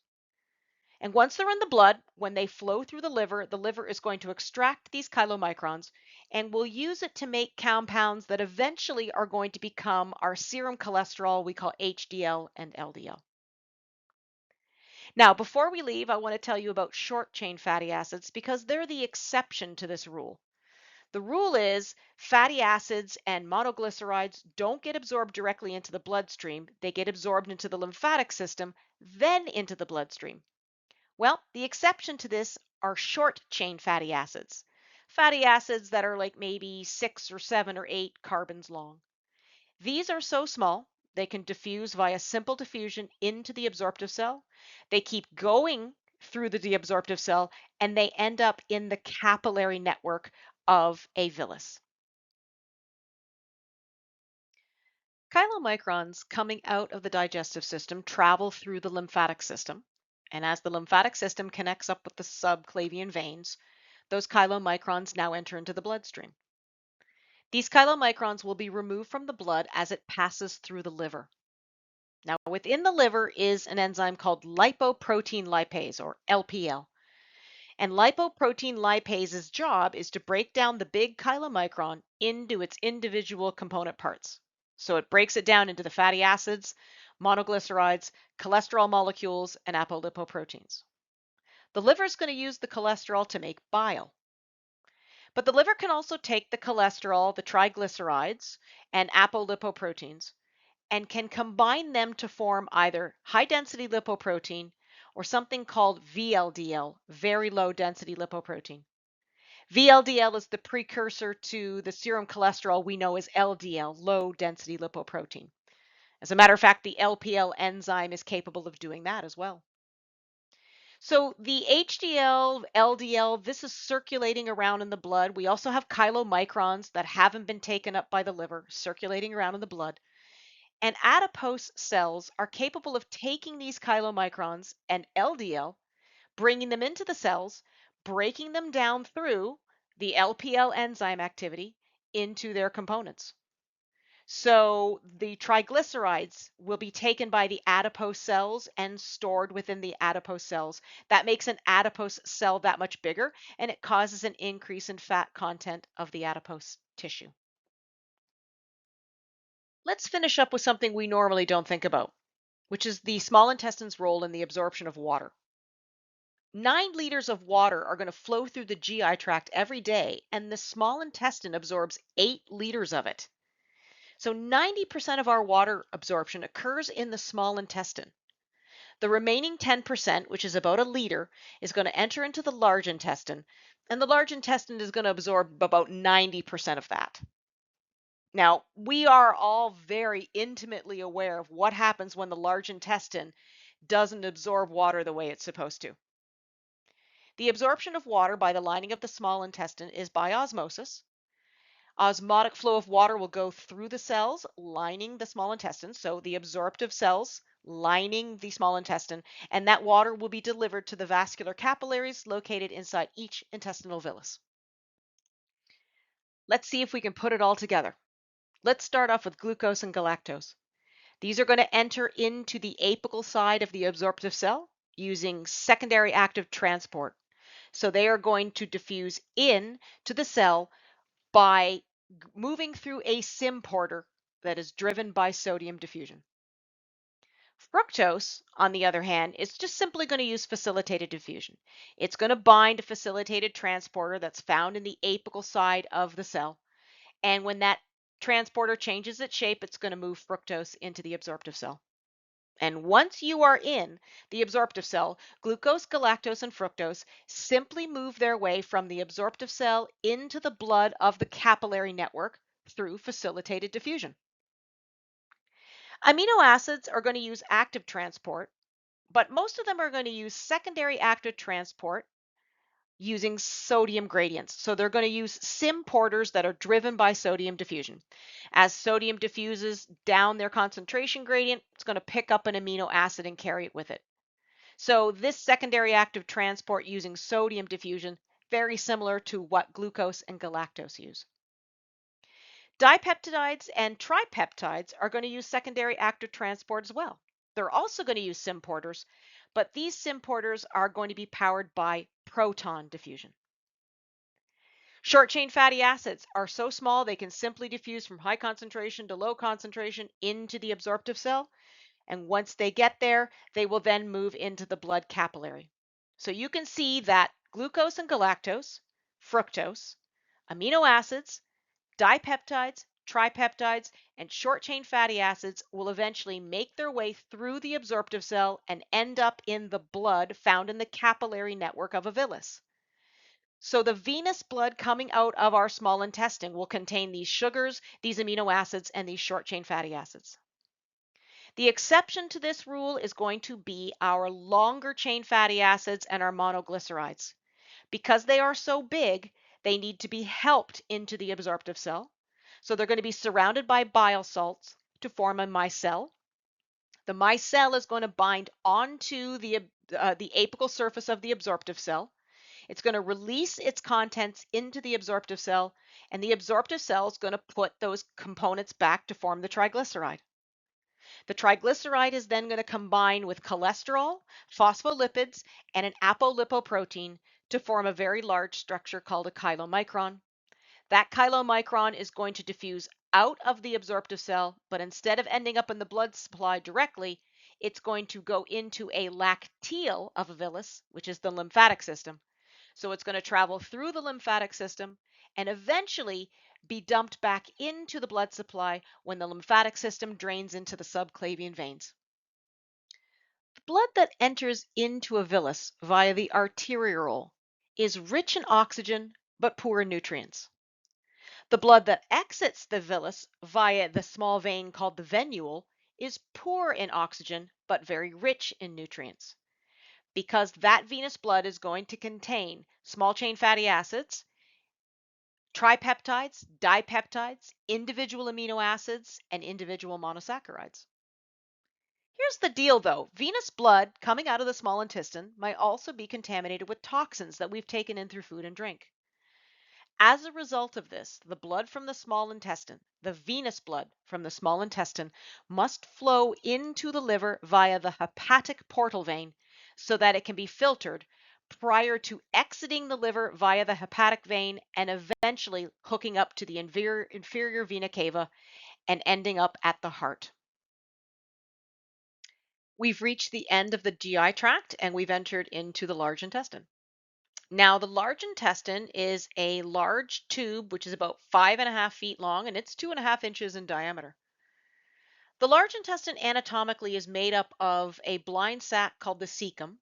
And once they're in the blood, when they flow through the liver is going to extract these chylomicrons and will use it to make compounds that eventually are going to become our serum cholesterol we call HDL and LDL. Now, before we leave, I want to tell you about short chain fatty acids because they're the exception to this rule. The rule is fatty acids and monoglycerides don't get absorbed directly into the bloodstream. They get absorbed into the lymphatic system, then into the bloodstream. Well, the exception to this are short chain fatty acids that are like maybe 6 or 7 or 8 carbons long. These are so small, they can diffuse via simple diffusion into the absorptive cell. They keep going through the deabsorptive cell, and they end up in the capillary network of a villus. Chylomicrons coming out of the digestive system travel through the lymphatic system. And as the lymphatic system connects up with the subclavian veins, those chylomicrons now enter into the bloodstream. These chylomicrons will be removed from the blood as it passes through the liver. Now, within the liver is an enzyme called lipoprotein lipase, or LPL. And lipoprotein lipase's job is to break down the big chylomicron into its individual component parts. So it breaks it down into the fatty acids, monoglycerides, cholesterol molecules, and apolipoproteins. The liver is going to use the cholesterol to make bile. But the liver can also take the cholesterol, the triglycerides, and apolipoproteins and can combine them to form either high-density lipoprotein or something called VLDL, very low-density lipoprotein. VLDL is the precursor to the serum cholesterol we know as LDL, low-density lipoprotein. As a matter of fact, the LPL enzyme is capable of doing that as well. So the HDL, LDL, this is circulating around in the blood. We also have chylomicrons that haven't been taken up by the liver circulating around in the blood. And adipose cells are capable of taking these chylomicrons and LDL, bringing them into the cells, breaking them down through the LPL enzyme activity into their components. So the triglycerides will be taken by the adipose cells and stored within the adipose cells. That makes an adipose cell that much bigger, and it causes an increase in fat content of the adipose tissue. Let's finish up with something we normally don't think about, which is the small intestine's role in the absorption of water. 9 liters of water are going to flow through the GI tract every day, and the small intestine absorbs 8 liters of it. So 90% of our water absorption occurs in the small intestine. The remaining 10%, which is about a liter, is going to enter into the large intestine, and the large intestine is going to absorb about 90% of that. Now, we are all very intimately aware of what happens when the large intestine doesn't absorb water the way it's supposed to. The absorption of water by the lining of the small intestine is by osmosis. Osmotic flow of water will go through the cells lining the small intestine, so the absorptive cells lining the small intestine, and that water will be delivered to the vascular capillaries located inside each intestinal villus. Let's see if we can put it all together. Let's start off with glucose and galactose. These are going to enter into the apical side of the absorptive cell using secondary active transport. So they are going to diffuse in to the cell by moving through a symporter that is driven by sodium diffusion. Fructose, on the other hand, is just simply going to use facilitated diffusion. It's going to bind a facilitated transporter that's found in the apical side of the cell. And when that transporter changes its shape, it's going to move fructose into the absorptive cell. And once you are in the absorptive cell, glucose, galactose, and fructose simply move their way from the absorptive cell into the blood of the capillary network through facilitated diffusion. Amino acids are going to use active transport, but most of them are going to use secondary active transport using sodium gradients. So they're going to use symporters that are driven by sodium diffusion. As sodium diffuses down their concentration gradient, it's going to pick up an amino acid and carry it with it. So this secondary active transport using sodium diffusion, very similar to what glucose and galactose use. Dipeptides and tripeptides are going to use secondary active transport as well. They're also going to use symporters, but these symporters are going to be powered by proton diffusion. Short chain fatty acids are so small they can simply diffuse from high concentration to low concentration into the absorptive cell. And once they get there, they will then move into the blood capillary. So you can see that glucose and galactose, fructose, amino acids, dipeptides, tripeptides, and short chain fatty acids will eventually make their way through the absorptive cell and end up in the blood found in the capillary network of a villus. So the venous blood coming out of our small intestine will contain these sugars, these amino acids, and these short chain fatty acids. The exception to this rule is going to be our longer chain fatty acids and our monoglycerides. Because they are so big, they need to be helped into the absorptive cell. So they're going to be surrounded by bile salts to form a micelle. The micelle is going to bind onto the apical surface of the absorptive cell. It's going to release its contents into the absorptive cell, and the absorptive cell is going to put those components back to form the triglyceride. The triglyceride is then going to combine with cholesterol, phospholipids, and an apolipoprotein to form a very large structure called a chylomicron. That chylomicron is going to diffuse out of the absorptive cell, but instead of ending up in the blood supply directly, it's going to go into a lacteal of a villus, which is the lymphatic system. So it's going to travel through the lymphatic system and eventually be dumped back into the blood supply when the lymphatic system drains into the subclavian veins. The blood that enters into a villus via the arteriole is rich in oxygen but poor in nutrients. The blood that exits the villus via the small vein called the venule is poor in oxygen but very rich in nutrients. Because that venous blood is going to contain small chain fatty acids, tripeptides, dipeptides, individual amino acids, and individual monosaccharides. Here's the deal though, venous blood coming out of the small intestine might also be contaminated with toxins that we've taken in through food and drink. As a result of this, the blood from the small intestine, the venous blood from the small intestine, must flow into the liver via the hepatic portal vein so that it can be filtered prior to exiting the liver via the hepatic vein and eventually hooking up to the inferior vena cava and ending up at the heart. We've reached the end of the GI tract and we've entered into the large intestine. Now, the large intestine is a large tube which is about 5.5 feet long and it's 2.5 inches in diameter. The large intestine anatomically is made up of a blind sac called the cecum,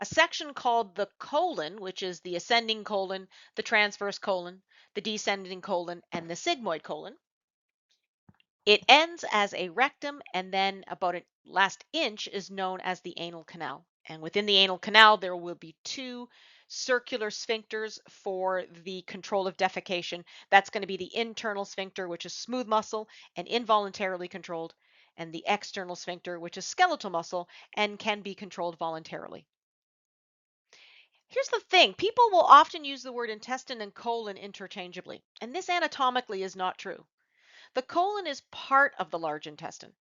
a section called the colon, which is the ascending colon, the transverse colon, the descending colon, and the sigmoid colon. It ends as a rectum, and then about a last inch is known as the anal canal. And within the anal canal, there will be two circular sphincters for the control of defecation. That's going to be the internal sphincter, which is smooth muscle and involuntarily controlled, and the external sphincter, which is skeletal muscle and can be controlled voluntarily. Here's the thing, people will often use the word intestine and colon interchangeably, and this anatomically is not true. The colon is part of the large intestine.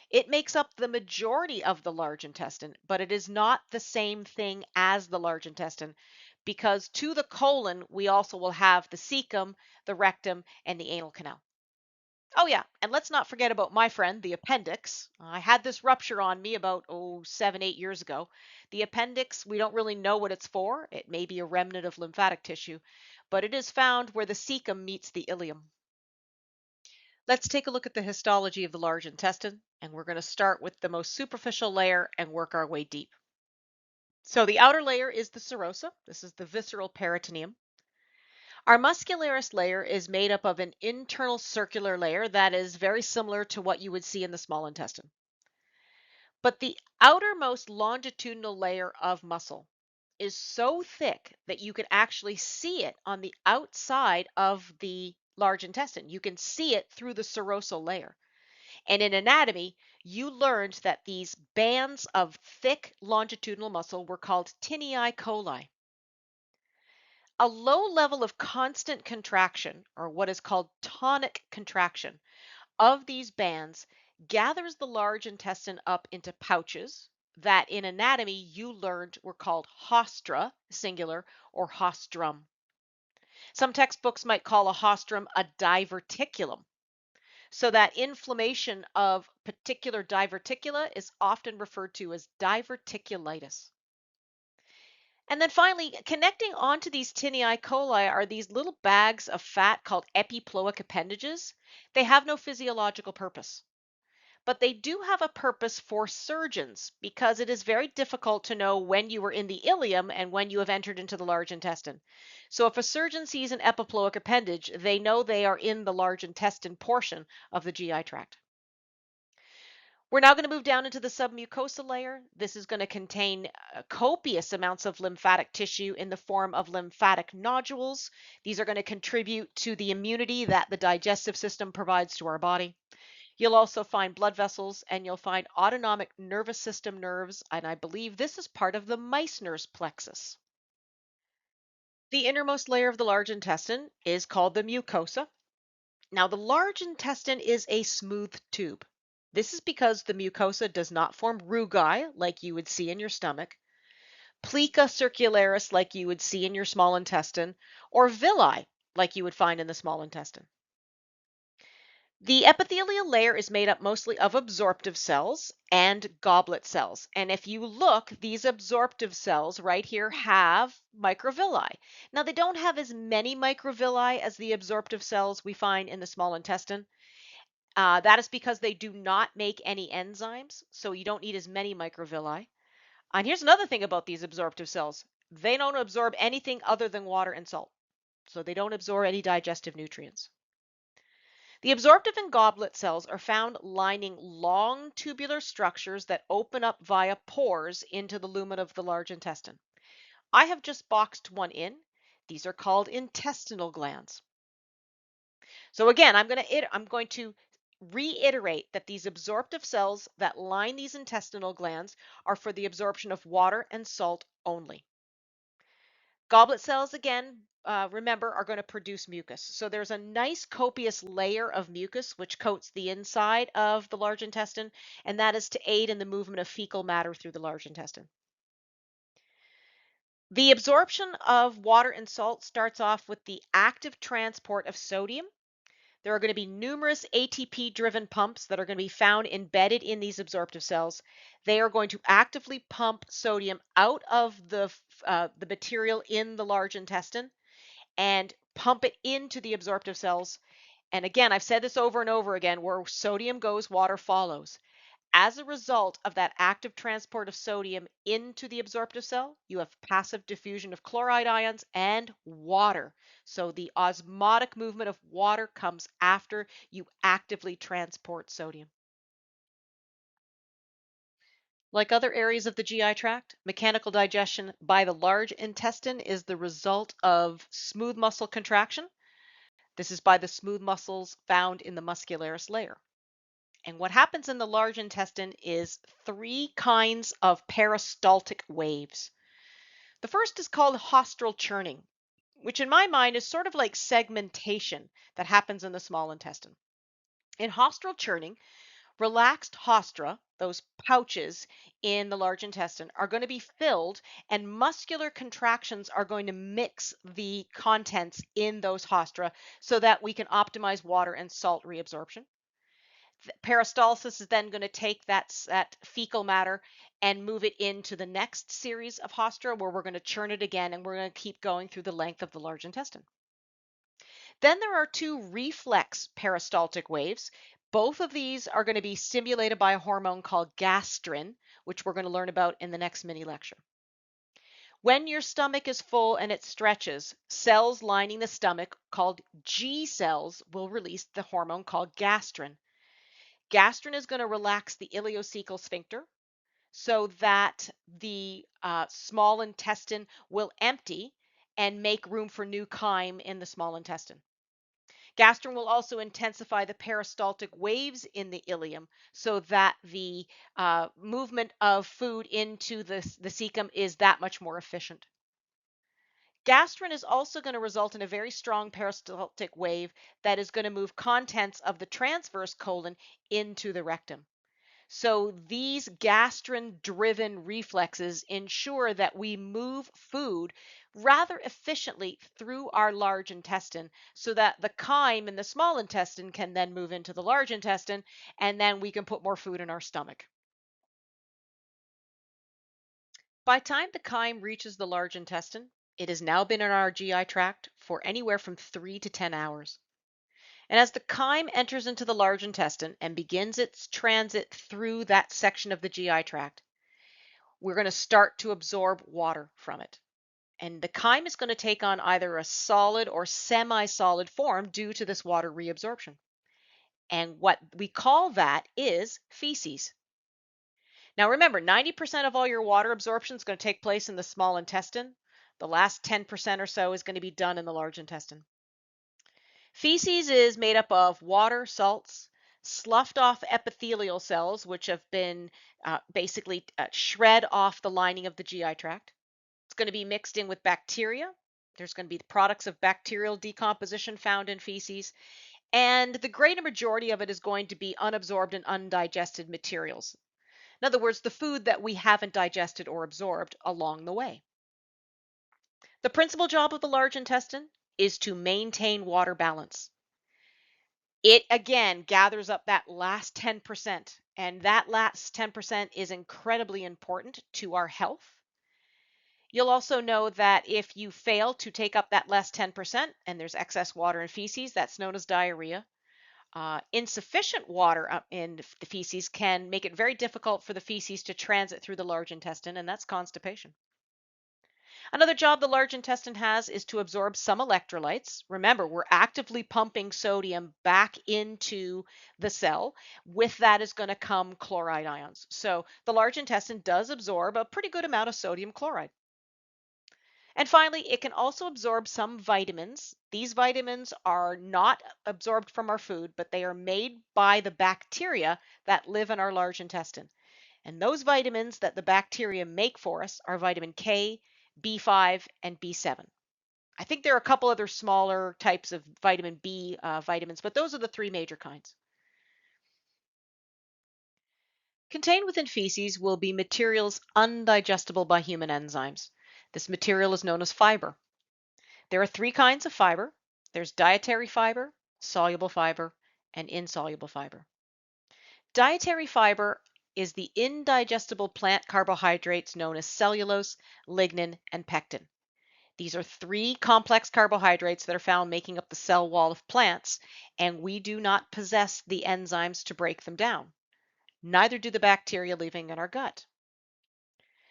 It makes up the majority of the large intestine, but it is not the same thing as the large intestine because to the colon, we also will have the cecum, the rectum, and the anal canal. Oh yeah, and let's not forget about my friend, the appendix. I had this rupture on me about, 7, 8 years ago. The appendix, we don't really know what it's for. It may be a remnant of lymphatic tissue, but it is found where the cecum meets the ileum. Let's take a look at the histology of the large intestine, and we're going to start with the most superficial layer and work our way deep. So the outer layer is the serosa. This is the visceral peritoneum. Our muscularis layer is made up of an internal circular layer that is very similar to what you would see in the small intestine. But the outermost longitudinal layer of muscle is so thick that you can actually see it on the outside of the large intestine. You can see it through the serosal layer. And in anatomy, you learned that these bands of thick longitudinal muscle were called tinei coli. A low level of constant contraction, or what is called tonic contraction, of these bands gathers the large intestine up into pouches that in anatomy you learned were called haustra, singular, or haustrum. Some textbooks might call a haustrum a diverticulum. So that inflammation of particular diverticula is often referred to as diverticulitis. And then finally, connecting onto these tinei coli are these little bags of fat called epiploic appendages. They have no physiological purpose, but they do have a purpose for surgeons because it is very difficult to know when you were in the ileum and when you have entered into the large intestine. So if a surgeon sees an epiploic appendage, they know they are in the large intestine portion of the GI tract. We're now going to move down into the submucosal layer. This is going to contain copious amounts of lymphatic tissue in the form of lymphatic nodules. These are going to contribute to the immunity that the digestive system provides to our body. You'll also find blood vessels and you'll find autonomic nervous system nerves, and I believe this is part of the Meissner's plexus. The innermost layer of the large intestine is called the mucosa. Now, the large intestine is a smooth tube. This is because the mucosa does not form rugae like you would see in your stomach, plica circularis like you would see in your small intestine, or villi like you would find in the small intestine. The epithelial layer is made up mostly of absorptive cells and goblet cells. And if you look, these absorptive cells right here have microvilli. Now, they don't have as many microvilli as the absorptive cells we find in the small intestine. That is because they do not make any enzymes, so you don't need as many microvilli. And here's another thing about these absorptive cells. They don't absorb anything other than water and salt, so they don't absorb any digestive nutrients. The absorptive and goblet cells are found lining long tubular structures that open up via pores into the lumen of the large intestine. I have just boxed one in. These are called intestinal glands. So again, I'm going to reiterate that these absorptive cells that line these intestinal glands are for the absorption of water and salt only. Goblet cells, again, remember, are going to produce mucus. So there's a nice copious layer of mucus which coats the inside of the large intestine, and that is to aid in the movement of fecal matter through the large intestine. The absorption of water and salt starts off with the active transport of sodium. There are going to be numerous ATP-driven pumps that are going to be found embedded in these absorptive cells. They are going to actively pump sodium out of the material in the large intestine and pump it into the absorptive cells. And again, I've said this over and over again, where sodium goes, water follows. As a result of that active transport of sodium into the absorptive cell, you have passive diffusion of chloride ions and water. So the osmotic movement of water comes after you actively transport sodium. Like other areas of the GI tract, mechanical digestion by the large intestine is the result of smooth muscle contraction. This is by the smooth muscles found in the muscularis layer. And what happens in the large intestine is three kinds of peristaltic waves. The first is called haustral churning, which in my mind is sort of like segmentation that happens in the small intestine. In haustral churning, relaxed haustra, those pouches in the large intestine, are going to be filled, and muscular contractions are going to mix the contents in those haustra so that we can optimize water and salt reabsorption. Peristalsis is then going to take that fecal matter and move it into the next series of haustra, where we're going to churn it again, and we're going to keep going through the length of the large intestine. Then there are two reflex peristaltic waves. Both of these are going to be stimulated by a hormone called gastrin, which we're going to learn about in the next mini lecture. When your stomach is full and it stretches, cells lining the stomach called G cells will release the hormone called gastrin. Gastrin is going to relax the ileocecal sphincter so that the small intestine will empty and make room for new chyme in the small intestine. Gastrin will also intensify the peristaltic waves in the ileum so that the movement of food into the cecum is that much more efficient. Gastrin is also going to result in a very strong peristaltic wave that is going to move contents of the transverse colon into the rectum. So these gastrin-driven reflexes ensure that we move food rather efficiently through our large intestine so that the chyme in the small intestine can then move into the large intestine, and then we can put more food in our stomach. By the time the chyme reaches the large intestine, it has now been in our GI tract for anywhere from 3 to 10 hours. And as the chyme enters into the large intestine and begins its transit through that section of the GI tract, we're going to start to absorb water from it. And the chyme is going to take on either a solid or semi-solid form due to this water reabsorption. And what we call that is feces. Now remember, 90% of all your water absorption is going to take place in the small intestine. The last 10% or so is going to be done in the large intestine. Feces is made up of water, salts, sloughed off epithelial cells, which have been basically shred off the lining of the GI tract. It's going to be mixed in with bacteria. There's going to be the products of bacterial decomposition found in feces. And the greater majority of it is going to be unabsorbed and undigested materials. In other words, the food that we haven't digested or absorbed along the way. The principal job of the large intestine is to maintain water balance. It again gathers up that last 10%, and that last 10% is incredibly important to our health. You'll also know that if you fail to take up that last 10% and there's excess water in feces, that's known as diarrhea. Insufficient water in the feces can make it very difficult for the feces to transit through the large intestine, and that's constipation. Another job the large intestine has is to absorb some electrolytes. Remember, we're actively pumping sodium back into the cell. With that is going to come chloride ions. So the large intestine does absorb a pretty good amount of sodium chloride. And finally, it can also absorb some vitamins. These vitamins are not absorbed from our food, but they are made by the bacteria that live in our large intestine. And those vitamins that the bacteria make for us are vitamin K, B5, and B7. I think there are a couple other smaller types of vitamin B vitamins, but those are the three major kinds. Contained within feces will be materials undigestible by human enzymes. This material is known as fiber. There are three kinds of fiber. There's dietary fiber, soluble fiber, and insoluble fiber. Dietary fiber is the indigestible plant carbohydrates known as cellulose, lignin, and pectin. These are three complex carbohydrates that are found making up the cell wall of plants, and we do not possess the enzymes to break them down. Neither do the bacteria living in our gut.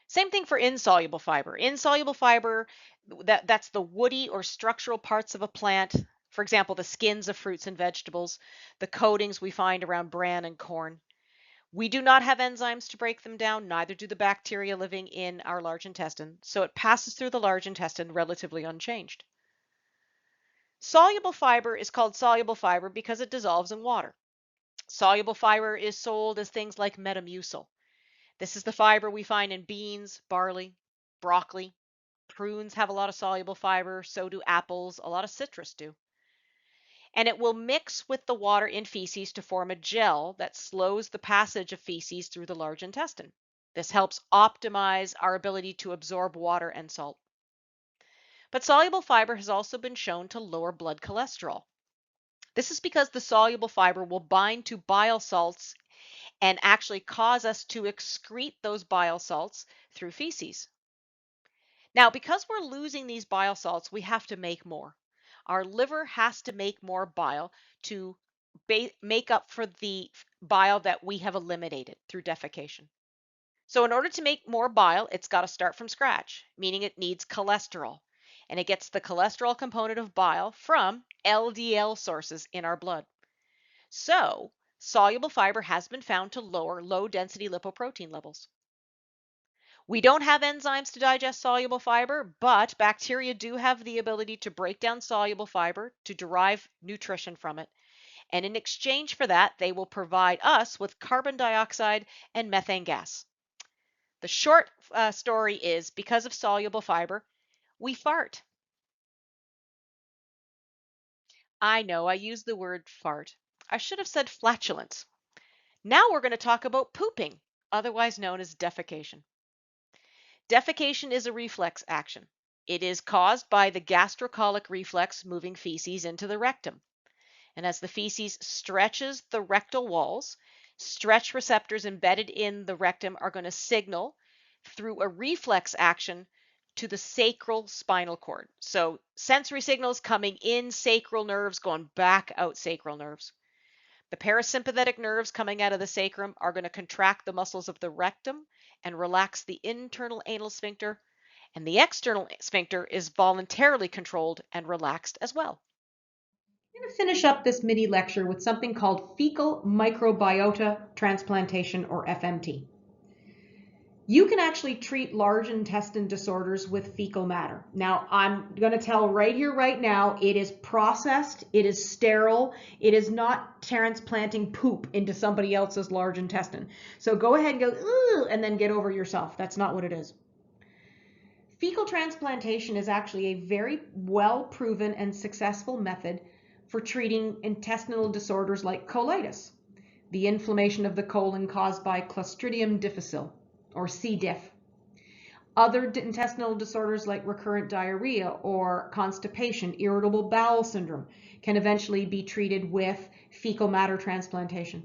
Same thing for insoluble fiber. Insoluble fiber, that's the woody or structural parts of a plant. For example, the skins of fruits and vegetables, the coatings we find around bran and corn. We do not have enzymes to break them down, neither do the bacteria living in our large intestine, so it passes through the large intestine relatively unchanged. Soluble fiber is called soluble fiber because it dissolves in water. Soluble fiber is sold as things like Metamucil. This is the fiber we find in beans, barley, broccoli. Prunes have a lot of soluble fiber, so do apples, a lot of citrus do. And it will mix with the water in feces to form a gel that slows the passage of feces through the large intestine. This helps optimize our ability to absorb water and salt. But soluble fiber has also been shown to lower blood cholesterol. This is because the soluble fiber will bind to bile salts and actually cause us to excrete those bile salts through feces. Now, because we're losing these bile salts, we have to make more. Our liver has to make more bile to make up for the bile that we have eliminated through defecation. So in order to make more bile, it's got to start from scratch, meaning it needs cholesterol. And it gets the cholesterol component of bile from LDL sources in our blood. So soluble fiber has been found to lower low-density lipoprotein levels. We don't have enzymes to digest soluble fiber, but bacteria do have the ability to break down soluble fiber to derive nutrition from it. And in exchange for that, they will provide us with carbon dioxide and methane gas. The short story is because of soluble fiber, we fart. I know I used the word fart. I should have said flatulence. Now we're going to talk about pooping, otherwise known as defecation. Defecation is a reflex action. It is caused by the gastrocolic reflex moving feces into the rectum. And as the feces stretches the rectal walls, stretch receptors embedded in the rectum are going to signal through a reflex action to the sacral spinal cord. So sensory signals coming in sacral nerves, going back out sacral nerves. The parasympathetic nerves coming out of the sacrum are going to contract the muscles of the rectum and relax the internal anal sphincter, and the external sphincter is voluntarily controlled and relaxed as well. I'm going to finish up this mini lecture with something called fecal microbiota transplantation, or FMT. You can actually treat large intestine disorders with fecal matter. Now, I'm going to tell right here, right now, it is processed, it is sterile, it is not transplanting poop into somebody else's large intestine. So go ahead and go, ooh, and then get over yourself. That's not what it is. Fecal transplantation is actually a very well proven and successful method for treating intestinal disorders like colitis, the inflammation of the colon caused by Clostridium difficile, or C. diff. Other intestinal disorders like recurrent diarrhea or constipation, irritable bowel syndrome, can eventually be treated with fecal matter transplantation.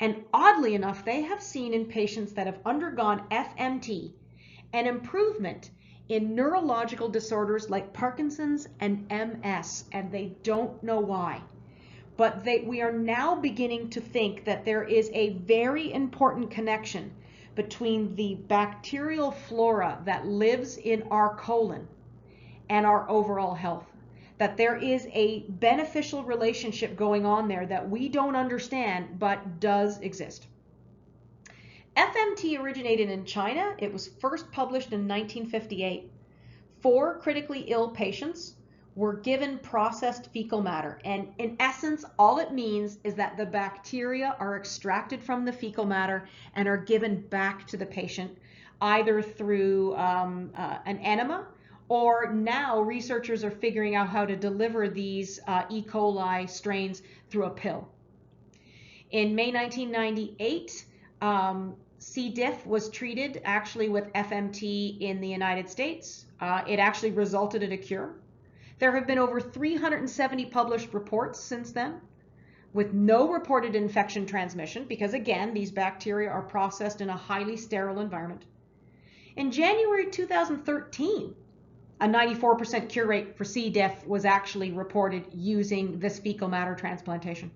And oddly enough, they have seen in patients that have undergone FMT an improvement in neurological disorders like Parkinson's and MS, and they don't know why. But we are now beginning to think that there is a very important connection between the bacterial flora that lives in our colon and our overall health. That there is a beneficial relationship going on there that we don't understand but does exist. FMT originated in China. It was first published in 1958. 4 critically ill patients were given processed fecal matter. And in essence, all it means is that the bacteria are extracted from the fecal matter and are given back to the patient, either through an enema, or now researchers are figuring out how to deliver these E. coli strains through a pill. In May 1998, C. diff was treated actually with FMT in the United States. It actually resulted in a cure. There have been over 370 published reports since then, with no reported infection transmission, because again, these bacteria are processed in a highly sterile environment. In January 2013, a 94% cure rate for C. diff was actually reported using this fecal matter transplantation.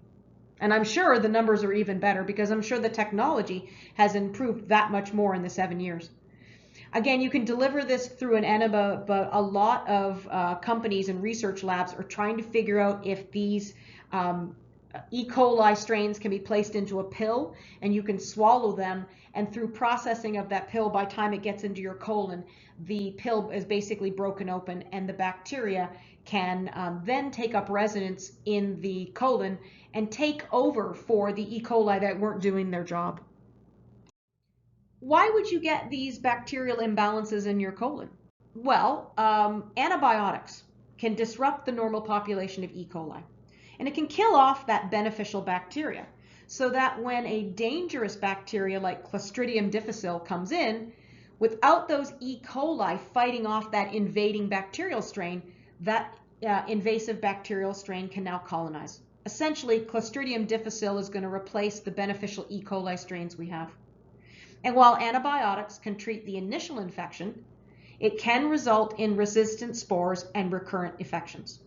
And I'm sure the numbers are even better because I'm sure the technology has improved that much more in the 7 years. Again, you can deliver this through an enema, but a lot of companies and research labs are trying to figure out if these E. coli strains can be placed into a pill and you can swallow them, and through processing of that pill, by the time it gets into your colon, the pill is basically broken open and the bacteria can then take up residence in the colon and take over for the E. coli that weren't doing their job. Why would you get these bacterial imbalances in your colon? Well, antibiotics can disrupt the normal population of E. coli, and it can kill off that beneficial bacteria, so that when a dangerous bacteria like Clostridium difficile comes in, without those E. coli fighting off that invading bacterial strain, that invasive bacterial strain can now colonize. Essentially, Clostridium difficile is going to replace the beneficial E. coli strains we have. And while antibiotics can treat the initial infection, it can result in resistant spores and recurrent infections.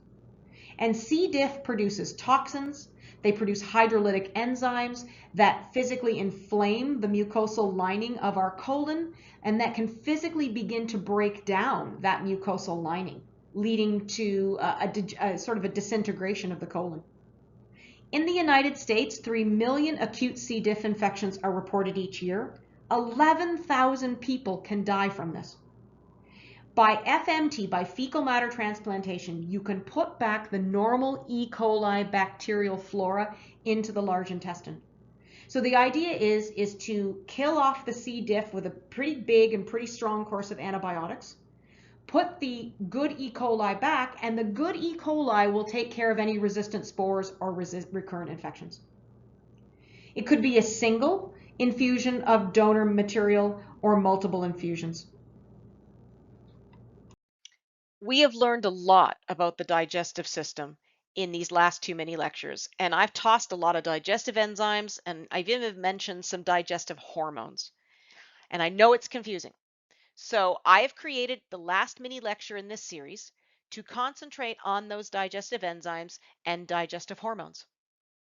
And C. diff produces toxins, they produce hydrolytic enzymes that physically inflame the mucosal lining of our colon, and that can physically begin to break down that mucosal lining, leading to a sort of a disintegration of the colon. In the United States, 3 million acute C. diff infections are reported each year. 11,000 people can die from this. By FMT, by fecal matter transplantation, you can put back the normal E. coli bacterial flora into the large intestine. So the idea is to kill off the C. diff with a pretty big and pretty strong course of antibiotics, put the good E. coli back, and the good E. coli will take care of any resistant spores or recurrent infections. It could be a single infusion of donor material or multiple infusions. We have learned a lot about the digestive system in these last 2 mini lectures, and I've tossed a lot of digestive enzymes, and I've even mentioned some digestive hormones. And I know it's confusing. So I have created the last mini lecture in this series to concentrate on those digestive enzymes and digestive hormones.